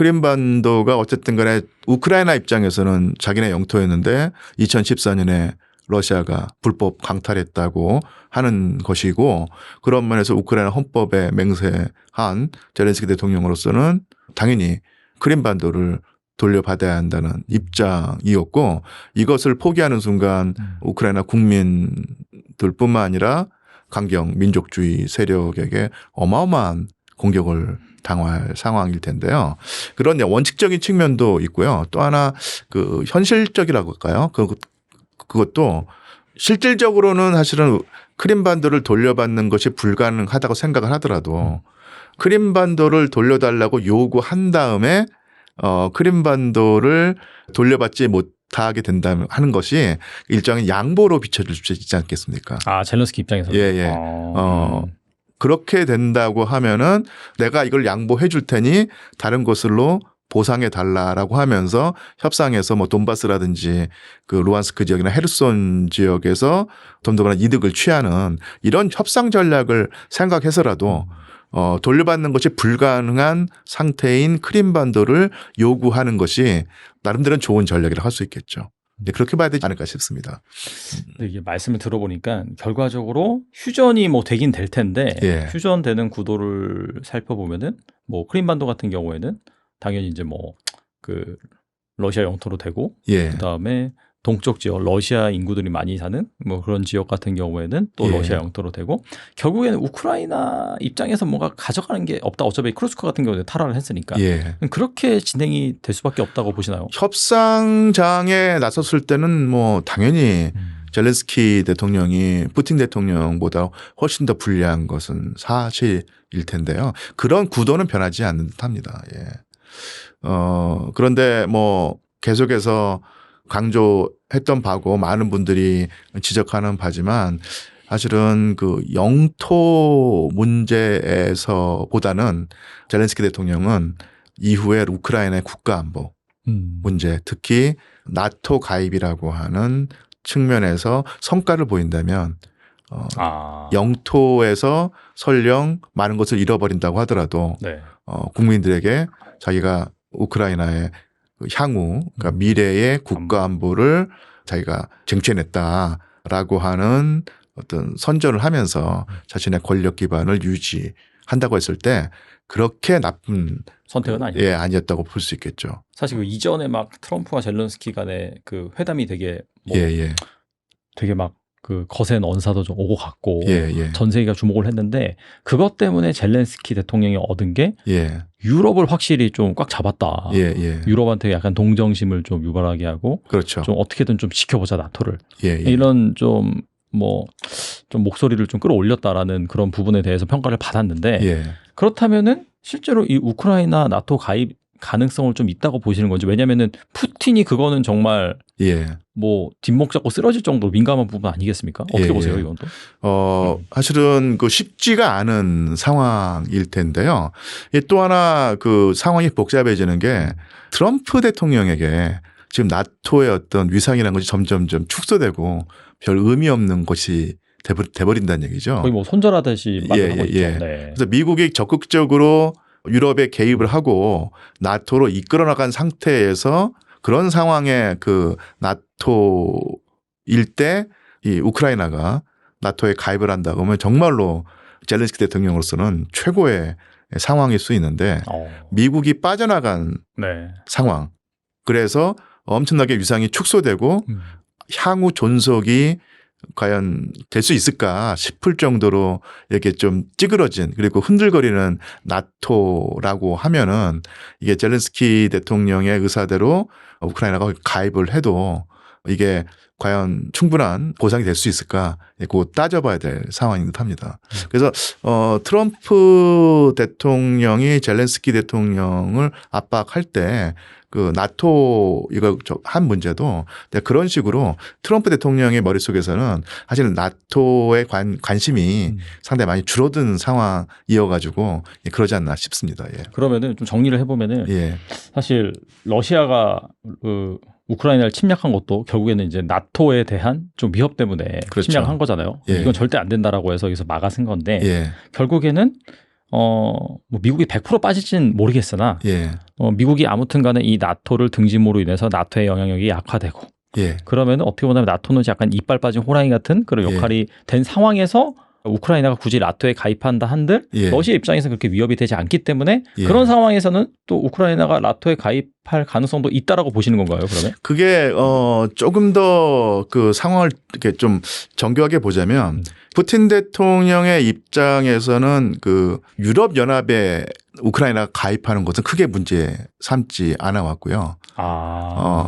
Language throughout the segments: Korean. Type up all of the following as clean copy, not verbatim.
크림반도가 어쨌든 간에 우크라이나 입장에서는 자기네 영토였는데 2014년에 러시아가 불법 강탈했다고 하는 것이고 그런 면에서 우크라이나 헌법에 맹세한 젤렌스키 대통령으로서는 당연히 크림반도를 돌려받아야 한다는 입장이었고 이것을 포기하는 순간 우크라이나 국민들뿐만 아니라 강경 민족주의 세력에게 어마어마한 공격을 당할 상황일 텐데요. 그런 원칙적인 측면도 있고요. 또 하나 그 현실적이라고 할까요? 그것도 실질적으로는 사실은 크림반도를 돌려받는 것이 불가능하다고 생각을 하더라도 크림반도를 돌려달라고 요구한 다음에 크림반도를 돌려받지 못하게 된다면 하는 것이 일종의 양보로 비춰질 수 있지 않겠습니까? 아, 젤렌스키 입장에서. 예. 그렇게 된다고 하면은 내가 이걸 양보해 줄 테니 다른 것으로 보상해 달라라고 하면서 협상에서 뭐 돈바스라든지 그 루안스크 지역이나 헤르손 지역에서 덤덤한 이득을 취하는 이런 협상 전략을 생각해서라도 돌려받는 것이 불가능한 상태인 크림반도를 요구하는 것이 나름대로 좋은 전략이라고 할 수 있겠죠. 그렇게 봐야 되지 않을까 싶습니다. 이게 말씀을 들어보니까 결과적으로 휴전이 뭐 되긴 될 텐데 예. 휴전되는 구도를 살펴보면은 뭐 크림반도 같은 경우에는 당연히 이제 뭐 그 러시아 영토로 되고 예. 그다음에 동쪽 지역 러시아 인구들이 많이 사는 뭐 그런 지역 같은 경우에는 또 예. 러시아 영토로 되고 결국에는 우크라이나 입장에서 뭔가 가져가는 게 없다. 어차피 크루스크 같은 경우는 탈환을 했으니까 예. 그렇게 진행이 될 수밖에 없다고 보시나요? 협상장에 나섰을 때는 뭐 당연히 젤렌스키 대통령이 푸틴 대통령보다 훨씬 더 불리한 것은 사실일 텐데요. 그런 구도는 변하지 않는 듯합니다. 예. 그런데 뭐 계속해서 강조했던 바고 많은 분들이 지적하는 바지만 사실은 그 영토 문제에서보다는 젤렌스키 대통령은 이후에 우크라이나의 국가안보 문제, 특히 나토 가입이라고 하는 측면에서 성과를 보인다면 영토에서 설령 많은 것을 잃어버린다고 하더라도 네. 국민들에게 자기가 우크라이나의 향후, 그러니까 미래의 국가 안보를 자기가 쟁취해냈다라고 하는 어떤 선전을 하면서 자신의 권력 기반을 유지한다고 했을 때 그렇게 나쁜 선택은 아니에요. 예, 아니었다고 볼 수 있겠죠. 사실 그 이전에 막 트럼프와 젤렌스키 간의 그 회담이 되게 뭐 되게 막 그 거센 언사도 좀 오고 갔고 전 세계가 주목을 했는데 그것 때문에 젤렌스키 대통령이 얻은 게 유럽을 확실히 좀 꽉 잡았다. 유럽한테 약간 동정심을 좀 유발하게 하고 그렇죠. 좀 어떻게든 좀 지켜보자 나토를. 이런 좀 뭐 좀 목소리를 좀 끌어올렸다라는 그런 부분에 대해서 평가를 받았는데 그렇다면은 실제로 이 우크라이나 나토 가입 가능성을 좀 있다고 보시는 건지. 왜냐면은 푸틴이 그거는 정말 뭐 뒷목 잡고 쓰러질 정도로 민감한 부분 아니겠습니까? 어떻게 보세요, 이건 또? 사실은 그 쉽지가 않은 상황일 텐데요. 또 하나 그 상황이 복잡해지는 게 트럼프 대통령에게 지금 나토의 어떤 위상이라는 것이 점점점 축소되고 별 의미 없는 것이 돼버린다는 얘기죠. 거의 뭐 손절하듯이 만들고 있죠. 네. 그래서 미국이 적극적으로 유럽에 개입을 하고 나토로 이끌어 나간 상태에서 그런 상황에 그 나토일 때 이 우크라이나가 나토에 가입을 한다 그러면 정말로 젤렌스키 대통령으로서는 최고의 상황일 수 있는데 미국이 빠져나간 상황. 그래서 엄청나게 위상이 축소되고 향후 존속이 과연 될 수 있을까 싶을 정도로 이렇게 좀 찌그러진 그리고 흔들거리는 나토라고 하면은 이게 젤렌스키 대통령의 의사대로 우크라이나가 가입을 해도 이게 과연 충분한 보상이 될 수 있을까 곧 따져봐야 될 상황인 듯합니다. 그래서 트럼프 대통령이 젤렌스키 대통령을 압박할 때 그 나토 이거 한 문제도 그런 식으로 트럼프 대통령의 머릿속에서는 사실 나토의 관심이 상당히 많이 줄어든 상황이어가지고 그러지 않나 싶습니다. 그러면은 좀 정리를 해보면은 사실 러시아가 그 우크라이나를 침략한 것도 결국에는 이제 나토에 대한 좀 위협 때문에 침략한 거잖아요. 이건 절대 안 된다라고 해서 여기서 막아선 건데 결국에는 뭐 미국이 100% 빠질지는 모르겠으나 미국이 아무튼 간에 이 나토를 등짐으로 인해서 나토의 영향력이 약화되고 예. 그러면 어떻게 보면 나토는 약간 이빨 빠진 호랑이 같은 그런 역할이 된 상황에서 우크라이나가 굳이 나토에 가입한다 한들 러시아 입장에서는 그렇게 위협이 되지 않기 때문에 그런 상황에서는 또 우크라이나가 나토에 가입할 가능성도 있다라고 보시는 건가요, 그러면? 그게 조금 더 그 상황을 이렇게 좀 정교하게 보자면 푸틴 대통령의 입장에서는 그 유럽 연합에 우크라이나가 가입하는 것은 크게 문제 삼지 않아 왔고요.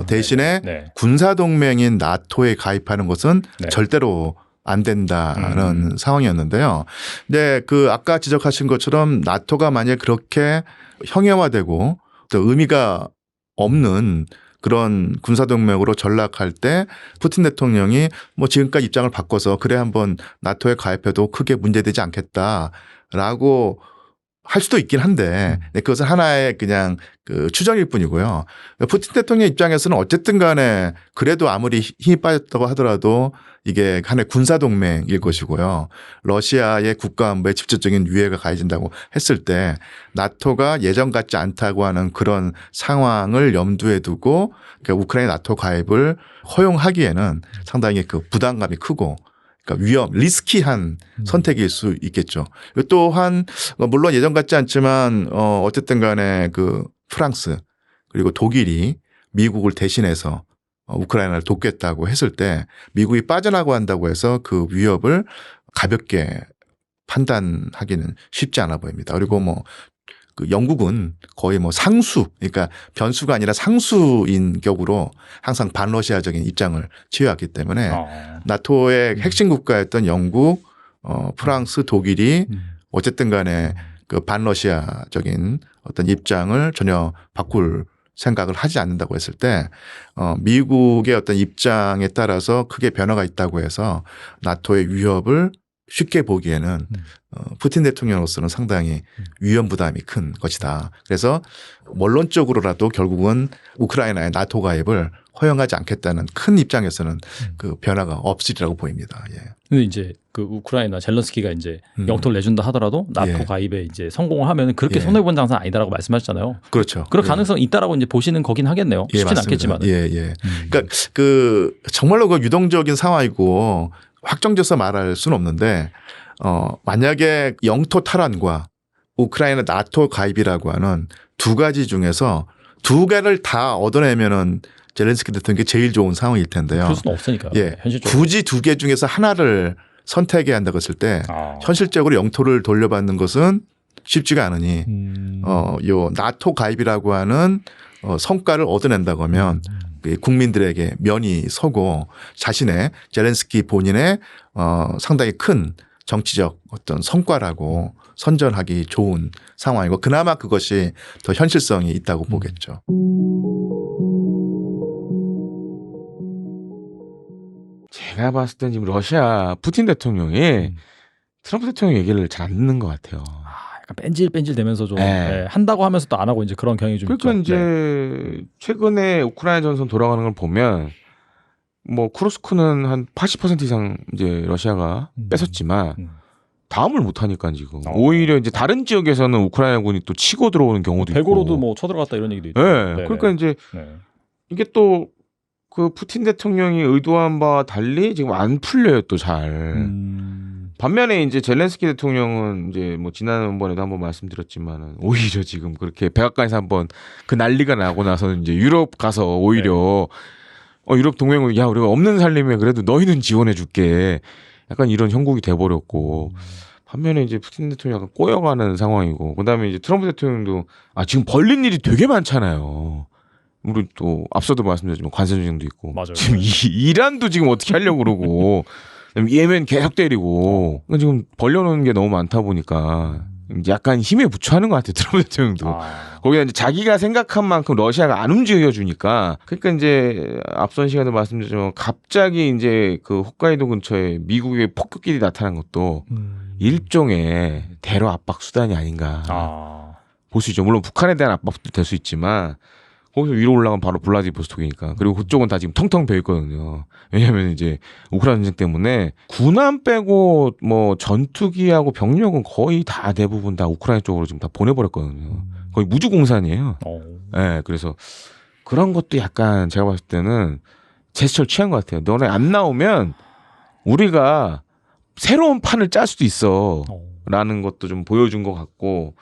대신에 군사 동맹인 나토에 가입하는 것은 절대로 안 된다는 상황이었는데요. 근데 그 아까 지적하신 것처럼 나토가 만약 그렇게 형해화되고 또 의미가 없는 그런 군사동맹으로 전락할 때 푸틴 대통령이 뭐 지금까지 입장을 바꿔서 그래 한번 나토에 가입해도 크게 문제되지 않겠다라고 할 수도 있긴 한데 그것은 하나의 그냥 그 추정일 뿐이고요. 푸틴 대통령 입장에서는 어쨌든 간에 그래도 아무리 힘이 빠졌다고 하더라도 이게 하나의 군사동맹일 것이고요. 러시아의 국가안보에 직접적인 유해가 가해진다고 했을 때 나토가 예전 같지 않다고 하는 그런 상황을 염두에 두고 그러니까 우크라이나 나토 가입을 허용하기에는 상당히 그 부담감이 크고 그러니까 리스키한 선택일 수 있겠죠. 또한 물론 예전 같지 않지만 어쨌든 간에 그 프랑스 그리고 독일이 미국을 대신해서 우크라이나를 돕겠다고 했을 때 미국이 빠져나가고 한다고 해서 그 위협을 가볍게 판단하기는 쉽지 않아 보입니다. 그리고 뭐 그 영국은 거의 뭐 상수, 그러니까 변수가 아니라 상수인 격으로 항상 반러시아적인 입장을 취해왔기 때문에 나토의 핵심 국가였던 영국, 프랑스, 독일이 어쨌든 간에 그 반러시아적인 어떤 입장을 전혀 바꿀 생각을 하지 않는다고 했을 때 미국의 어떤 입장에 따라서 크게 변화가 있다고 해서 나토의 위협을 쉽게 보기에는 푸틴 대통령으로서는 상당히 위험 부담이 큰 것이다. 그래서 원론적으로라도 결국은 우크라이나의 나토 가입을 허용하지 않겠다는 큰 입장에서는 그 변화가 없으리라고 보입니다. 예. 근데 이제 그 우크라이나 젤런스키가 이제 영토를 내준다 하더라도 나토 가입에 이제 성공을 하면 그렇게 손해본 장사는 아니다라고 말씀하셨잖아요. 그렇죠. 그럴 가능성이 있다라고 이제 보시는 거긴 하겠네요. 쉽진 않겠지만. 그러니까 그 정말로 그 유동적인 상황이고 확정져서 말할 수는 없는데 만약에 영토 탈환과 우크라이나 나토 가입이라고 하는 두 가지 중에서 두 개를 다 얻어내면은 젤렌스키 대통령이 제일 좋은 상황일 텐데요. 그럴 수는 없으니까. 현실적으로. 굳이 두 개 중에서 하나를 선택해야 한다고 했을 때 현실적으로 영토를 돌려받는 것은 쉽지가 않으니 요 나토 가입이라고 하는 성과를 얻어낸다고 하면 국민들에게 면이 서고 자신의 젤렌스키 본인의 상당히 큰 정치적 어떤 성과라고 선전하기 좋은 상황이고 그나마 그것이 더 현실성이 있다고 보겠죠. 제가 봤을 땐 지금 러시아 푸틴 대통령이 트럼프 대통령 얘기를 잘 안 듣는 것 같아요. 약간 뺀질뺀질 되면서 좀 한다고 하면서 또 안 하고 이제 그런 경향이 좀 그러니까 있죠. 이제 최근에 우크라이나 전선 돌아가는 걸 보면 뭐 쿠르스크는 한 80% 이상 이제 러시아가 뺏었지만 다음을 못 하니까 지금 오히려 이제 다른 지역에서는 우크라이나군이 또 치고 들어오는 경우도 있고 배고로도 뭐 쳐들어갔다 이런 얘기도 있죠. 그러니까 이제 이게 또 그 푸틴 대통령이 의도한 바와 달리 지금 안 풀려요 또 잘. 반면에 이제 젤렌스키 대통령은 이제 뭐 지난번에도 한번 말씀드렸지만은 오히려 지금 그렇게 백악관에서 한번 그 난리가 나고 나서는 이제 유럽 가서 오히려 유럽 동맹은 야 우리가 없는 살림에 그래도 너희는 지원해 줄게 약간 이런 형국이 돼버렸고 반면에 이제 푸틴 대통령이 약간 꼬여가는 상황이고 그다음에 이제 트럼프 대통령도 지금 벌린 일이 되게 많잖아요. 우리 또 앞서도 말씀드렸지만 관세 전쟁도 있고 맞아요. 지금 이란도 지금 어떻게 하려고 그러고 예멘 계속 때리고 지금 벌려놓은 게 너무 많다 보니까 약간 힘에 부처하는 것 같아요. 트럼프 대통령도. 거기다 이제 자기가 생각한 만큼 러시아가 안 움직여주니까 그러니까 이제 앞선 시간에 말씀드렸지만 갑자기 이제 그 홋카이도 근처에 미국의 폭격기들이 나타난 것도 일종의 대러 압박 수단이 아닌가 볼 수 있죠. 물론 북한에 대한 압박도 될 수 있지만 거기서 위로 올라가면 바로 블라디보스토크니까. 그리고 그쪽은 다 지금 텅텅 비어 있거든요. 왜냐하면 이제 우크라이나 전쟁 때문에 군함 빼고 뭐 전투기하고 병력은 거의 다 대부분 다 우크라이나 쪽으로 지금 다 보내버렸거든요. 거의 무주공산이에요. 네, 그래서 그런 것도 약간 제가 봤을 때는 제스처를 취한 것 같아요. 너네 안 나오면 우리가 새로운 판을 짤 수도 있어 라는 것도 좀 보여준 것 같고,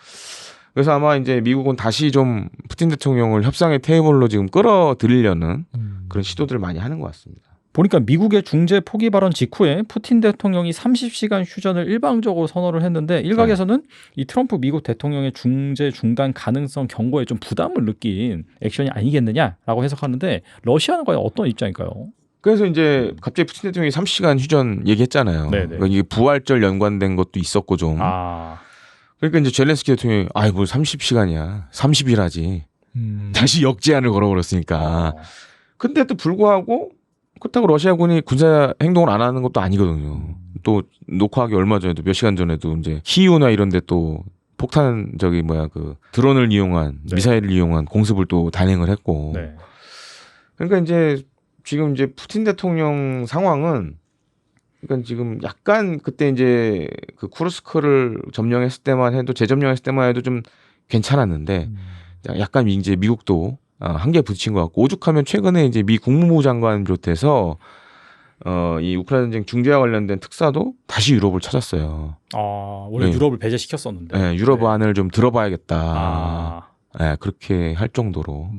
그래서 아마 이제 미국은 다시 좀 푸틴 대통령을 협상의 테이블로 지금 끌어들이려는 그런 시도들을 많이 하는 것 같습니다. 보니까 미국의 중재 포기 발언 직후에 푸틴 대통령이 30시간 휴전을 일방적으로 선언을 했는데 일각에서는 이 트럼프 미국 대통령의 중재 중단 가능성 경고에 좀 부담을 느낀 액션이 아니겠느냐라고 해석하는데 러시아는 과연 어떤 입장일까요? 그래서 이제 갑자기 푸틴 대통령이 30시간 휴전 얘기했잖아요. 그러니까 이게 부활절 연관된 것도 있었고 좀. 그러니까 이제 젤렌스키 대통령이 아이 뭘 30시간이야. 30일 하지. 다시 역제한을 걸어버렸으니까. 근데도 불구하고 그렇다고 러시아군이 군사 행동을 안 하는 것도 아니거든요. 또 녹화하기 얼마 전에도 몇 시간 전에도 이제 키이우나 이런 데 또 폭탄 그 드론을 이용한 미사일을 이용한 공습을 또 단행을 했고. 그러니까 이제 지금 이제 푸틴 대통령 상황은 그러니까 지금 약간 그때 이제 그 쿠르스크를 점령했을 때만 해도 재점령했을 때만 해도 좀 괜찮았는데 약간 이제 미국도 한계에 부딪힌 것 같고, 오죽하면 최근에 이제 미 국무부 장관 비롯해서 이 우크라이나 전쟁 중재와 관련된 특사도 다시 유럽을 찾았어요. 원래 유럽을 배제시켰었는데. 네, 유럽 안을 좀 들어봐야겠다. 네, 그렇게 할 정도로.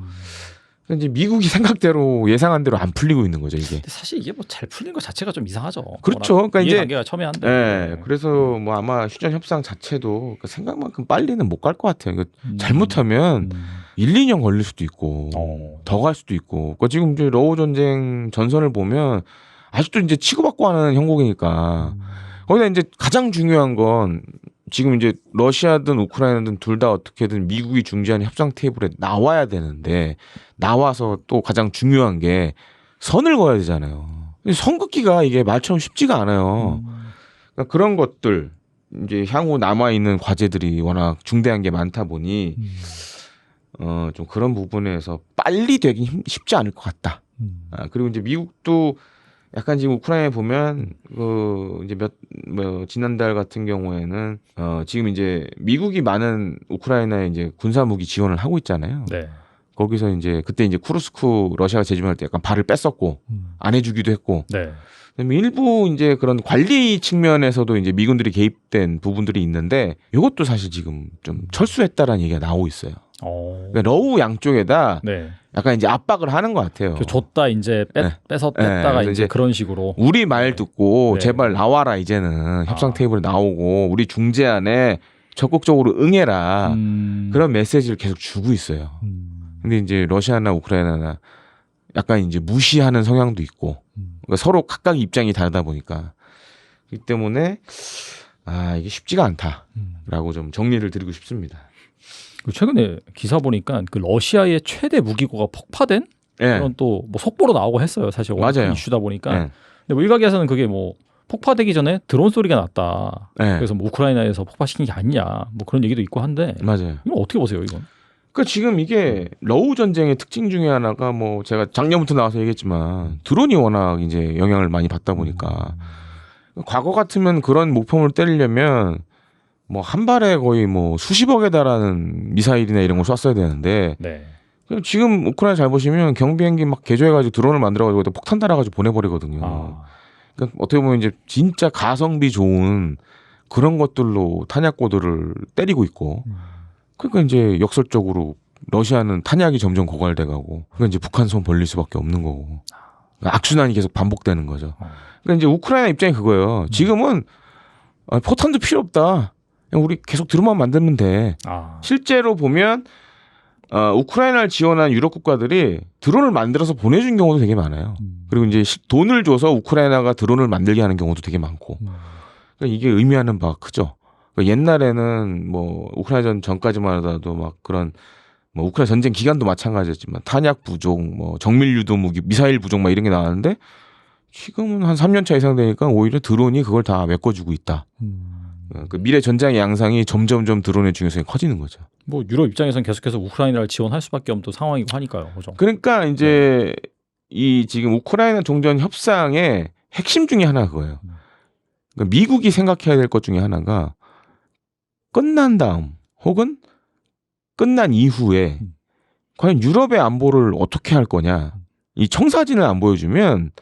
이제 미국이 생각대로 예상한 대로 안 풀리고 있는 거죠, 이게. 근데 사실 이게 뭐 잘 풀린 것 자체가 좀 이상하죠. 그렇죠. 그러니까 이제 관계가 첨예한데. 네, 그래서 뭐 아마 휴전 협상 자체도 생각만큼 빨리는 못 갈 것 같아요. 이거 잘못하면 1, 2년 걸릴 수도 있고 더 갈 수도 있고. 그러니까 지금 이제 러우 전쟁 전선을 보면 아직도 이제 치고받고 하는 형국이니까. 거기다 이제 가장 중요한 건 지금 이제 러시아든 우크라이나든 둘 다 어떻게든 미국이 중재하는 협상 테이블에 나와야 되는데, 나와서 또 가장 중요한 게 선을 그어야 되잖아요. 선 긋기가 이게 말처럼 쉽지가 않아요. 그러니까 그런 것들 이제 향후 남아 있는 과제들이 워낙 중대한 게 많다 보니 좀 그런 부분에서 빨리 되긴 쉽지 않을 것 같다. 그리고 이제 미국도 약간 지금 우크라이나에 보면 이제 지난달 같은 경우에는 지금 이제 미국이 많은 우크라이나에 이제 군사 무기 지원을 하고 있잖아요. 거기서 이제 그때 이제 쿠르스크 러시아가 재점할 때 약간 발을 뺐었고 안 해주기도 했고. 그다음에 일부 이제 그런 관리 측면에서도 이제 미군들이 개입된 부분들이 있는데, 이것도 사실 지금 좀 철수했다라는 얘기가 나오고 있어요. 그러니까 러우 양쪽에다 약간 이제 압박을 하는 것 같아요. 줬다 이제 뺐다가 이제 그런 식으로 우리 말 듣고 제발 나와라, 이제는 협상 테이블에 나오고 우리 중재안에 적극적으로 응해라, 그런 메시지를 계속 주고 있어요. 근데 이제 러시아나 우크라이나나 약간 이제 무시하는 성향도 있고, 그러니까 서로 각각 입장이 다르다 보니까, 그렇기 때문에 이게 쉽지가 않다라고 좀 정리를 드리고 싶습니다. 최근에 기사 보니까 그 러시아의 최대 무기고가 폭파된 그런 또 뭐 속보로 나오고 했어요. 사실 맞아요. 이슈다 보니까. 근데 뭐 일각에서는 그게 뭐 폭파되기 전에 드론 소리가 났다. 그래서 뭐 우크라이나에서 폭파시킨 게 아니냐, 뭐 그런 얘기도 있고 한데. 맞아요. 이건 어떻게 보세요, 이건? 그러니까 지금 이게 러우 전쟁의 특징 중에 하나가 뭐 제가 작년부터 나와서 얘기했지만 드론이 워낙 이제 영향을 많이 받다 보니까, 과거 같으면 그런 목표물을 때리려면 뭐 한 발에 거의 뭐 수십억에 달하는 미사일이나 이런 걸 쐈어야 되는데, 지금 우크라이나 잘 보시면 경비행기 막 개조해가지고 드론을 만들어가지고 폭탄 달아가지고 보내버리거든요. 그러니까 어떻게 보면 이제 진짜 가성비 좋은 그런 것들로 탄약고들을 때리고 있고, 그러니까 이제 역설적으로 러시아는 탄약이 점점 고갈돼가고, 그러니까 이제 북한 손 벌릴 수밖에 없는 거고, 그러니까 악순환이 계속 반복되는 거죠. 그러니까 이제 우크라이나 입장이 그거예요. 지금은 포탄도 필요 없다. 그냥 우리 계속 드론만 만들면 돼. 실제로 보면 우크라이나를 지원한 유럽 국가들이 드론을 만들어서 보내준 경우도 되게 많아요. 그리고 이제 돈을 줘서 우크라이나가 드론을 만들게 하는 경우도 되게 많고. 그러니까 이게 의미하는 바가 크죠. 그러니까 옛날에는 뭐 우크라이나 전까지만 하더라도 막 그런 뭐 우크라이나 전쟁 기간도 마찬가지였지만 탄약 부족, 뭐 정밀 유도 무기, 미사일 부족 막 이런 게 나왔는데, 지금은 한 3년 차 이상 되니까 오히려 드론이 그걸 다 메꿔주고 있다. 그 미래 전장의 양상이 점점점 드론의 중요성이 커지는 거죠. 뭐 유럽 입장에서는 계속해서 우크라이나를 지원할 수밖에 없는 상황이고 하니까요. 그죠? 그러니까 이제 이 지금 우크라이나 종전 협상의 핵심 중에 하나가 그거예요. 그러니까 미국이 생각해야 될 것 중에 하나가 끝난 다음 혹은 끝난 이후에 과연 유럽의 안보를 어떻게 할 거냐. 이 청사진을 안 보여주면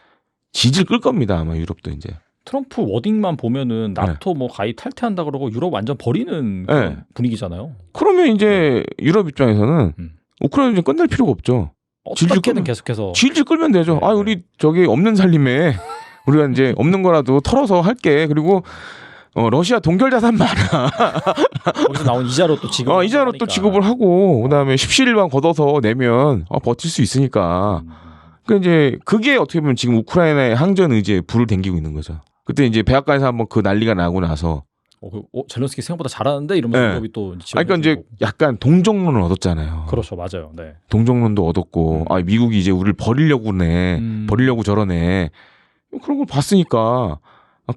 지질 끌 겁니다. 아마 유럽도 이제. 트럼프 워딩만 보면은 나토 뭐 가입 탈퇴한다 그러고 유럽 완전 버리는 그런 분위기잖아요. 그러면 이제 유럽 입장에서는 우크라이나 좀 끝낼 필요가 없죠. 어떻게든 계속해서 질질 끌면 되죠. 아 우리 저기 없는 살림에 우리가 이제 없는 거라도 털어서 할게. 그리고 러시아 동결 자산 많아. 거기서 나온 이자로 또 지급. 이자로 또 지급을 하고 그다음에 십시일반 걷어서 내면 버틸 수 있으니까. 그러니까 이제 그게 어떻게 보면 지금 우크라이나의 항전 의지에 불을 댕기고 있는 거죠. 그때 이제 백악관에서 한번 그 난리가 나고 나서 젤렌스키 생각보다 잘하는데 이러면서 유럽이 또 그러니까 이제 약간 동정론을 얻었잖아요. 그렇죠, 맞아요. 네. 동정론도 얻었고 미국이 이제 우리를 버리려고 그러네, 버리려고 저러네. 그런 걸 봤으니까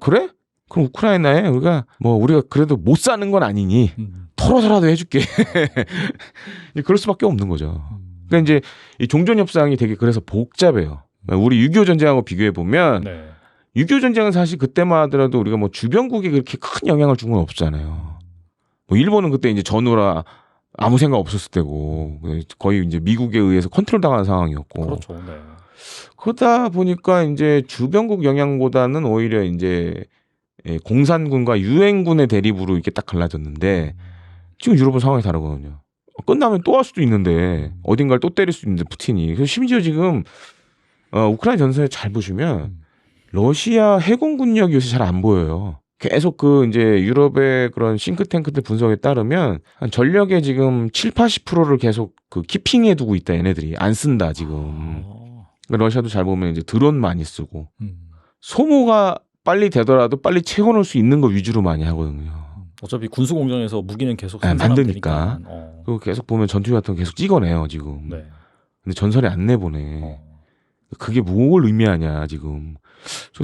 그래? 그럼 우크라이나에 우리가 그래도 못 사는 건 아니니 털어서라도 해줄게. 그럴 수밖에 없는 거죠. 그러니까 이제 이 종전 협상이 되게 그래서 복잡해요. 우리 6.25 전쟁하고 비교해 보면 6.25 전쟁은 사실 그때만 하더라도 우리가 뭐 주변국에 그렇게 큰 영향을 준 건 없잖아요. 뭐 일본은 그때 이제 전후라 아무 생각 없었을 때고 거의 이제 미국에 의해서 컨트롤 당하는 상황이었고. 그렇죠. 네. 그러다 보니까 이제 주변국 영향보다는 오히려 이제 공산군과 유엔군의 대립으로 이렇게 딱 갈라졌는데 지금 유럽은 상황이 다르거든요. 끝나면 또 할 수도 있는데 어딘가를 또 때릴 수 있는데 푸틴이. 그래서 심지어 지금 우크라이나 전선에 잘 보시면 러시아 해군 군력이 요새 잘 안 보여요. 계속 이제 유럽의 그런 싱크탱크들 분석에 따르면 한 전력의 지금 70-80%를 계속 키핑해 두고 있다. 얘네들이 안 쓴다 지금. 그러니까 러시아도 잘 보면 이제 드론 많이 쓰고 소모가 빨리 되더라도 빨리 채워놓을 수 있는 거 위주로 많이 하거든요. 어차피 군수 공장에서 무기는 계속 만드니까. 그리고 계속 보면 전투기 같은 거 계속 찍어내요 지금. 네. 근데 전선에 안 내보내. 그게 뭘 의미하냐 지금.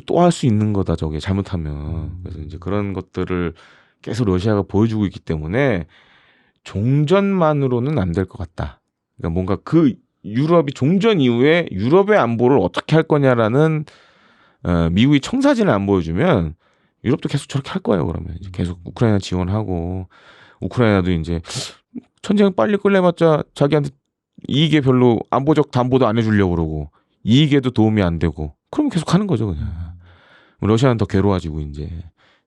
또 할 수 있는 거다 저게 잘못하면. 그래서 이제 그런 것들을 계속 러시아가 보여주고 있기 때문에 종전만으로는 안 될 것 같다. 그러니까 뭔가 유럽이 종전 이후에 유럽의 안보를 어떻게 할 거냐라는 미국이 청사진을 안 보여주면 유럽도 계속 저렇게 할 거예요. 그러면 이제 계속 우크라이나 지원하고 우크라이나도 이제 전쟁 빨리 끌려봤자 자기한테 이익에 별로 안보적 담보도 안 해주려고 그러고 이익에도 도움이 안 되고 그러면 계속 하는 거죠 그냥. 러시아는 더 괴로워지고 이제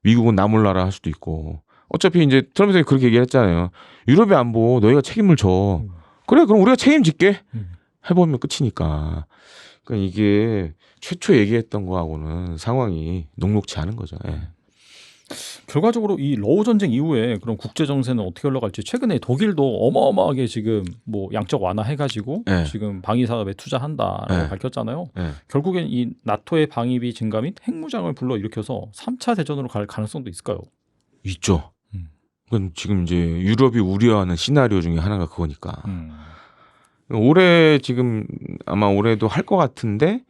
미국은 나 몰라라 할 수도 있고 어차피 이제 트럼프 대통령이 그렇게 얘기했잖아요. 유럽의 안보 너희가 책임을 져. 그래 그럼 우리가 책임질게. 해보면 끝이니까. 그러니까 이게 최초 얘기했던 거하고는 상황이 녹록치 않은 거죠. 예. 결과적으로 이 러우 전쟁 이후에 그런 국제 정세는 어떻게 흘러갈지 최근에 독일도 어마어마하게 지금 뭐 양적 완화해가지고 지금 방위 사업에 투자한다라고 밝혔잖아요. 결국엔 이 나토의 방위비 증가 및 핵무장을 불러일으켜서 3차 대전으로 갈 가능성도 있을까요? 있죠. 그건 지금 이제 유럽이 우려하는 시나리오 중에 하나가 그거니까. 올해 지금 아마 올해도 할 것 같은데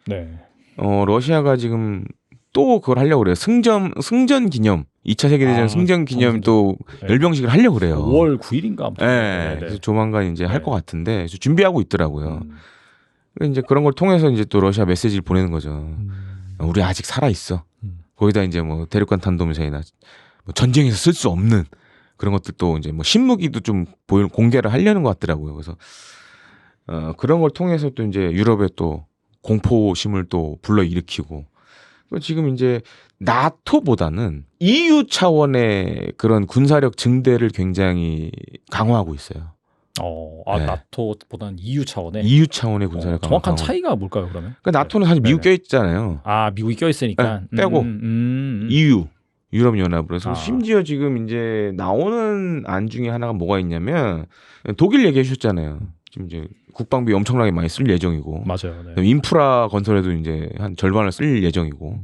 러시아가 지금 또 그걸 하려고 그래요. 승전 기념 2차 세계대전 승전 기념 또 열병식을 하려고 그래요. 5월 9일인가? 네. 그래서 조만간 이제 할 것 같은데 준비하고 있더라고요. 이제 그런 걸 통해서 이제 또 러시아 메시지를 보내는 거죠. 우리 아직 살아 있어. 거기다 이제 뭐 대륙간 탄도미사일이나 뭐 전쟁에서 쓸 수 없는 그런 것들도 이제 뭐 신무기도 좀 공개를 하려는 것 같더라고요. 그래서 그런 걸 통해서 또 이제 유럽에 또 공포심을 또 불러일으키고 지금 이제 나토보다는 EU 차원의 그런 군사력 증대를 굉장히 강화하고 있어요. 나토보다는 EU 차원의? EU 차원의 군사력 강화. 정확한 차이가 뭘까요, 그러면? 그러니까 나토는 사실 미국 껴있잖아요. 미국이 껴있으니까. 빼고 EU, 유럽연합으로 해서 심지어 지금 이제 나오는 안 중에 하나가 뭐가 있냐면 독일 얘기해 주셨잖아요. 지금 이제 국방비 엄청나게 많이 쓸 예정이고, 맞아요. 인프라 건설에도 이제 한 절반을 쓸 예정이고.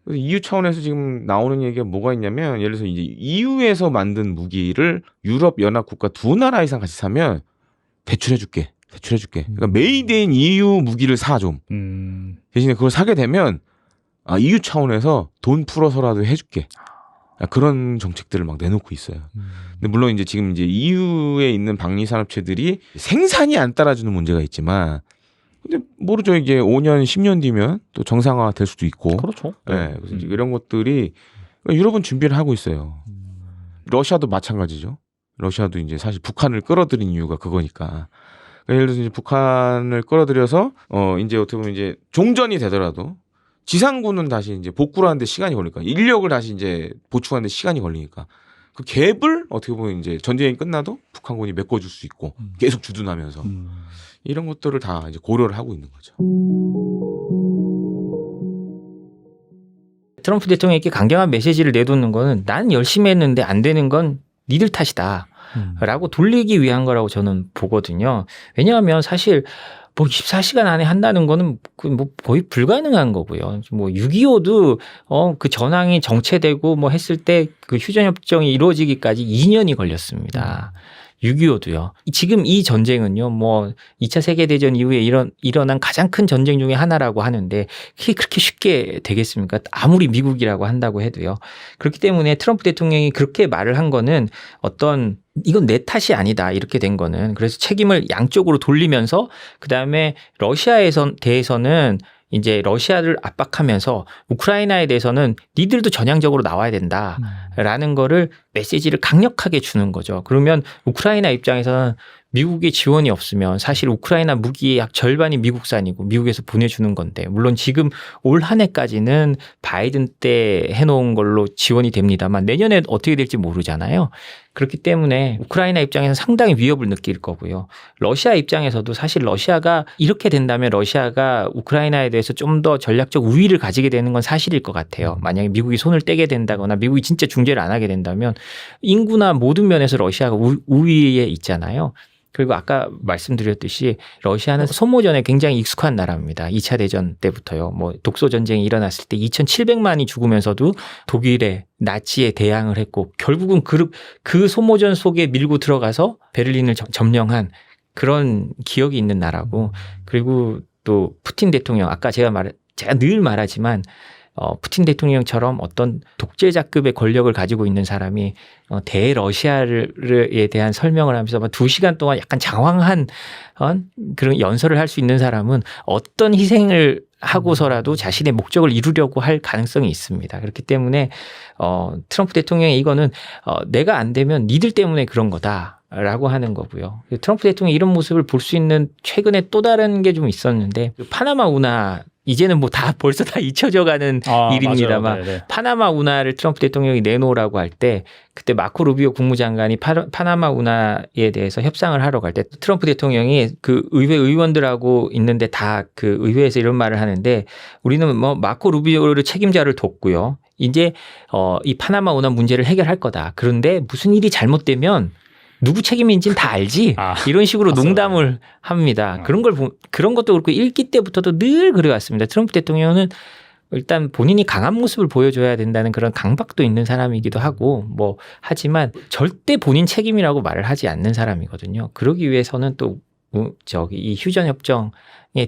그래서 EU 차원에서 지금 나오는 얘기가 뭐가 있냐면, 예를 들어서 이제 EU에서 만든 무기를 유럽 연합 국가 두 나라 이상 같이 사면 대출해줄게. 그러니까 메이드인 EU 무기를 사 좀. 대신에 그걸 사게 되면 EU 차원에서 돈 풀어서라도 해줄게. 그런 정책들을 막 내놓고 있어요. 근데 물론 이제 지금 이제 EU에 있는 방위 산업체들이 생산이 안 따라주는 문제가 있지만, 근데 모르죠. 이게 5년, 10년 뒤면 또 정상화 될 수도 있고. 그렇죠. 그래서 이제 이런 것들이 유럽은 준비를 하고 있어요. 러시아도 마찬가지죠. 러시아도 이제 사실 북한을 끌어들인 이유가 그거니까. 그러니까 예를 들어서 이제 북한을 끌어들여서 이제 어떻게 보면 이제 종전이 되더라도 지상군은 다시 이제 복구를 하는데 시간이 걸리니까 인력을 다시 이제 보충하는데 시간이 걸리니까 그 갭을 어떻게 보면 이제 전쟁이 끝나도 북한군이 메꿔줄 수 있고 계속 주둔하면서 이런 것들을 다 이제 고려를 하고 있는 거죠. 트럼프 대통령에게 강경한 메시지를 내놓는 거는 난 열심히 했는데 안 되는 건 니들 탓이다. 라고 돌리기 위한 거라고 저는 보거든요. 왜냐하면 사실 뭐 24시간 안에 한다는 거는 뭐 거의 불가능한 거고요. 뭐 6.25도 그 전황이 정체되고 뭐 했을 때 그 휴전협정이 이루어지기까지 2년이 걸렸습니다. 6.25도요. 지금 이 전쟁은요, 뭐 2차 세계대전 이후에 일어난 가장 큰 전쟁 중에 하나라고 하는데 그게 그렇게 쉽게 되겠습니까? 아무리 미국이라고 한다고 해도요. 그렇기 때문에 트럼프 대통령이 그렇게 말을 한 거는 이건 내 탓이 아니다 이렇게 된 거는 그래서 책임을 양쪽으로 돌리면서 그다음에 러시아에 대해서는 이제 러시아를 압박하면서 우크라이나에 대해서는 니들도 전향적으로 나와야 된다라는 거를 메시지를 강력하게 주는 거죠. 그러면 우크라이나 입장에서는 미국의 지원이 없으면 사실 우크라이나 무기의 약 절반이 미국산이고 미국에서 보내주는 건데 물론 지금 올 한 해까지는 바이든 때 해놓은 걸로 지원이 됩니다만 내년에 어떻게 될지 모르잖아요. 그렇기 때문에 우크라이나 입장에서는 상당히 위협을 느낄 거고요. 러시아 입장에서도 사실 러시아가 이렇게 된다면 러시아가 우크라이나에 대해서 좀 더 전략적 우위를 가지게 되는 건 사실일 것 같아요. 만약에 미국이 손을 떼게 된다거나 미국이 진짜 중재를 안 하게 된다면 인구나 모든 면에서 러시아가 우위에 있잖아요. 그리고 아까 말씀드렸듯이 러시아는 소모전에 굉장히 익숙한 나라입니다. 2차 대전 때부터요. 뭐 독소 전쟁이 일어났을 때 2,700만이 죽으면서도 독일의 나치에 대항을 했고 결국은 그 소모전 속에 밀고 들어가서 베를린을 점령한 그런 기억이 있는 나라고 그리고 또 푸틴 대통령 아까 제가 늘 말하지만 푸틴 대통령처럼 어떤 독재자급의 권력을 가지고 있는 사람이 대러시아에 대한 설명을 하면서 2시간 동안 약간 장황한 그런 연설을 할 수 있는 사람은 어떤 희생을 하고서라도 자신의 목적을 이루려고 할 가능성이 있습니다. 그렇기 때문에 트럼프 대통령이 이거는 내가 안 되면 니들 때문에 그런 거다라고 하는 거고요. 트럼프 대통령이 이런 모습을 볼 수 있는 최근에 또 다른 게 좀 있었는데 파나마 운하 이제는 뭐 벌써 다 잊혀져가는 일입니다만 파나마 운하를 트럼프 대통령이 내놓으라고 할 때 그때 마코 루비오 국무장관이 파나마 운하에 대해서 협상을 하러 갈 때 트럼프 대통령이 그 의회 의원들하고 있는데 다 그 의회에서 이런 말을 하는데 우리는 뭐 마코 루비오를 책임자를 뒀고요. 이제 이 파나마 운하 문제를 해결할 거다. 그런데 무슨 일이 잘못되면 누구 책임인지는 다 알지? 이런 식으로 농담을 합니다. 그런 것도 그렇고 읽기 때부터도 늘 그래왔습니다. 트럼프 대통령은 일단 본인이 강한 모습을 보여줘야 된다는 그런 강박도 있는 사람이기도 하고 뭐 하지만 절대 본인 책임이라고 말을 하지 않는 사람이거든요. 그러기 위해서는 또 이 휴전 협정에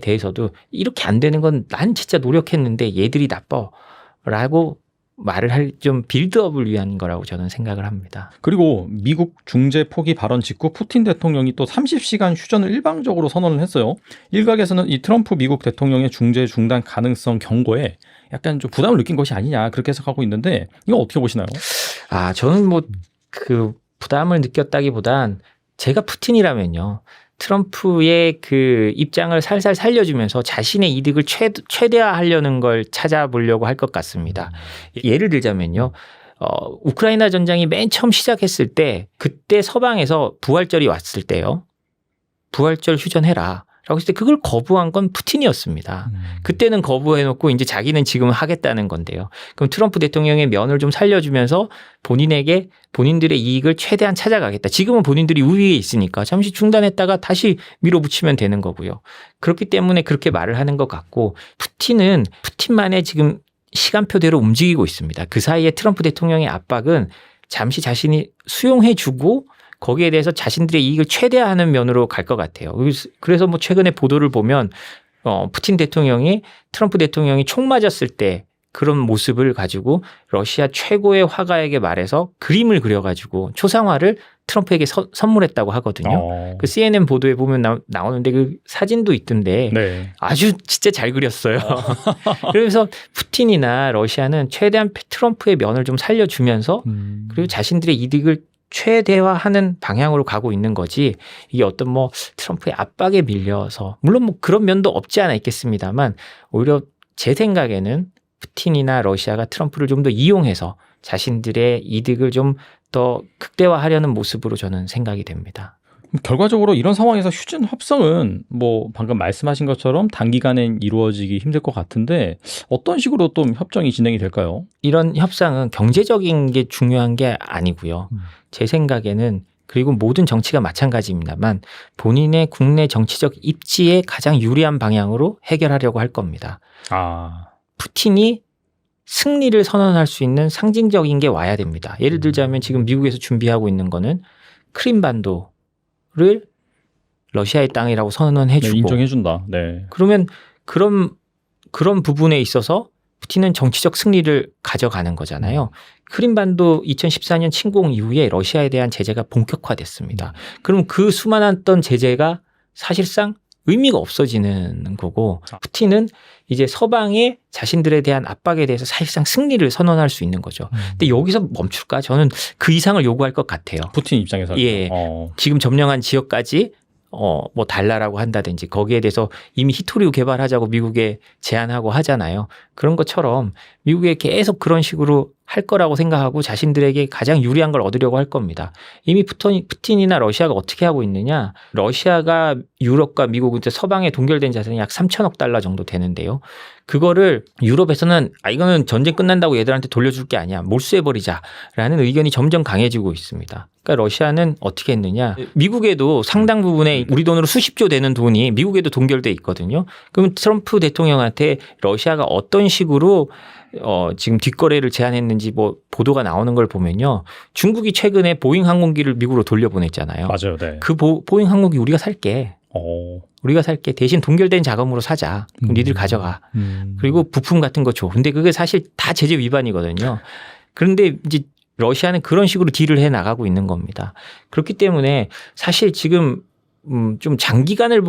대해서도 이렇게 안 되는 건 난 진짜 노력했는데 얘들이 나빠라고 말을 할 좀 빌드업을 위한 거라고 저는 생각을 합니다. 그리고 미국 중재 포기 발언 직후 푸틴 대통령이 또 30시간 휴전을 일방적으로 선언을 했어요. 일각에서는 이 트럼프 미국 대통령의 중재 중단 가능성 경고에 약간 좀 부담을 느낀 것이 아니냐 그렇게 해석하고 있는데 이거 어떻게 보시나요? 저는 뭐 그 부담을 느꼈다기보단 제가 푸틴이라면요. 트럼프의 그 입장을 살살 살려주면서 자신의 이득을 최대화하려는 걸 찾아보려고 할 것 같습니다. 예를 들자면요. 우크라이나 전쟁이 맨 처음 시작했을 때 그때 서방에서 부활절이 왔을 때요. 부활절 휴전해라. 라고 했을 때 그걸 거부한 건 푸틴이었습니다. 그때는 거부해놓고 이제 자기는 지금 하겠다는 건데요. 그럼 트럼프 대통령의 면을 좀 살려주면서 본인들의 이익을 최대한 찾아가겠다. 지금은 본인들이 우위에 있으니까 잠시 중단했다가 다시 밀어붙이면 되는 거고요. 그렇기 때문에 그렇게 말을 하는 것 같고 푸틴은 푸틴만의 지금 시간표대로 움직이고 있습니다. 그 사이에 트럼프 대통령의 압박은 잠시 자신이 수용해주고 거기에 대해서 자신들의 이익을 최대화하는 면으로 갈 것 같아요. 그래서 뭐 최근에 보도를 보면 푸틴 대통령이 트럼프 대통령이 총 맞았을 때 그런 모습을 가지고 러시아 최고의 화가에게 말해서 그림을 그려가지고 초상화를 트럼프에게 선물했다고 하거든요. 그 CNN 보도에 보면 나오는데 그 사진도 있던데 네. 아주 진짜 잘 그렸어요. 그래서 푸틴이나 러시아는 최대한 트럼프의 면을 좀 살려주면서 그리고 자신들의 이득을 최대화하는 방향으로 가고 있는 거지 이게 어떤 뭐 트럼프의 압박에 밀려서 물론 뭐 그런 면도 없지 않아 있겠습니다만 오히려 제 생각에는 푸틴이나 러시아가 트럼프를 좀 더 이용해서 자신들의 이득을 좀 더 극대화하려는 모습으로 저는 생각이 됩니다. 결과적으로 이런 상황에서 휴전 협상은 뭐 방금 말씀하신 것처럼 단기간엔 이루어지기 힘들 것 같은데 어떤 식으로 또 협정이 진행이 될까요? 이런 협상은 경제적인 게 중요한 게 아니고요. 제 생각에는 그리고 모든 정치가 마찬가지입니다만 본인의 국내 정치적 입지에 가장 유리한 방향으로 해결하려고 할 겁니다. 푸틴이 승리를 선언할 수 있는 상징적인 게 와야 됩니다. 예를 들자면 지금 미국에서 준비하고 있는 거는 크림반도를 러시아의 땅이라고 선언해주고 인정해준다. 네. 그러면 그런 부분에 있어서 푸틴은 정치적 승리를 가져가는 거잖아요. 크림반도 2014년 침공 이후에 러시아에 대한 제재가 본격화됐습니다. 그럼 그 수많았던 제재가 사실상 의미가 없어지는 거고 푸틴은 이제 서방의 자신들에 대한 압박에 대해서 사실상 승리를 선언할 수 있는 거죠. 근데 여기서 멈출까? 저는 그 이상을 요구할 것 같아요. 푸틴 입장에서. 예. 지금 점령한 지역까지 뭐 달라라고 한다든지 거기에 대해서 이미 히토리우 개발하자고 미국에 제안하고 하잖아요. 그런 것처럼 미국에 계속 그런 식으로 할 거라고 생각하고 자신들에게 가장 유리한 걸 얻으려고 할 겁니다. 이미 푸틴이나 러시아가 어떻게 하고 있느냐. 러시아가 유럽과 미국, 서방에 동결된 자산이 약 3천억 달러 정도 되는데요. 그거를 유럽에서는 이거는 전쟁 끝난다고 얘들한테 돌려줄 게 아니야. 몰수해버리자라는 의견이 점점 강해지고 있습니다. 그러니까 러시아는 어떻게 했느냐. 미국에도 상당 부분의 우리 돈으로 수십조 되는 돈이 미국에도 동결돼 있거든요. 그러면 트럼프 대통령한테 러시아가 어떤 식으로 지금 뒷거래를 제안했는지 뭐 보도가 나오는 걸 보면요. 중국이 최근에 보잉 항공기를 미국으로 돌려보냈잖아요. 맞아요. 네. 그 보잉 항공기 우리가 살게. 우리가 살게. 대신 동결된 자금으로 사자. 그럼 니들 가져가. 그리고 부품 같은 거 줘. 근데 그게 사실 다 제재 위반이거든요. 그런데 이제 러시아는 그런 식으로 딜을 해 나가고 있는 겁니다. 그렇기 때문에 사실 지금 좀 장기간을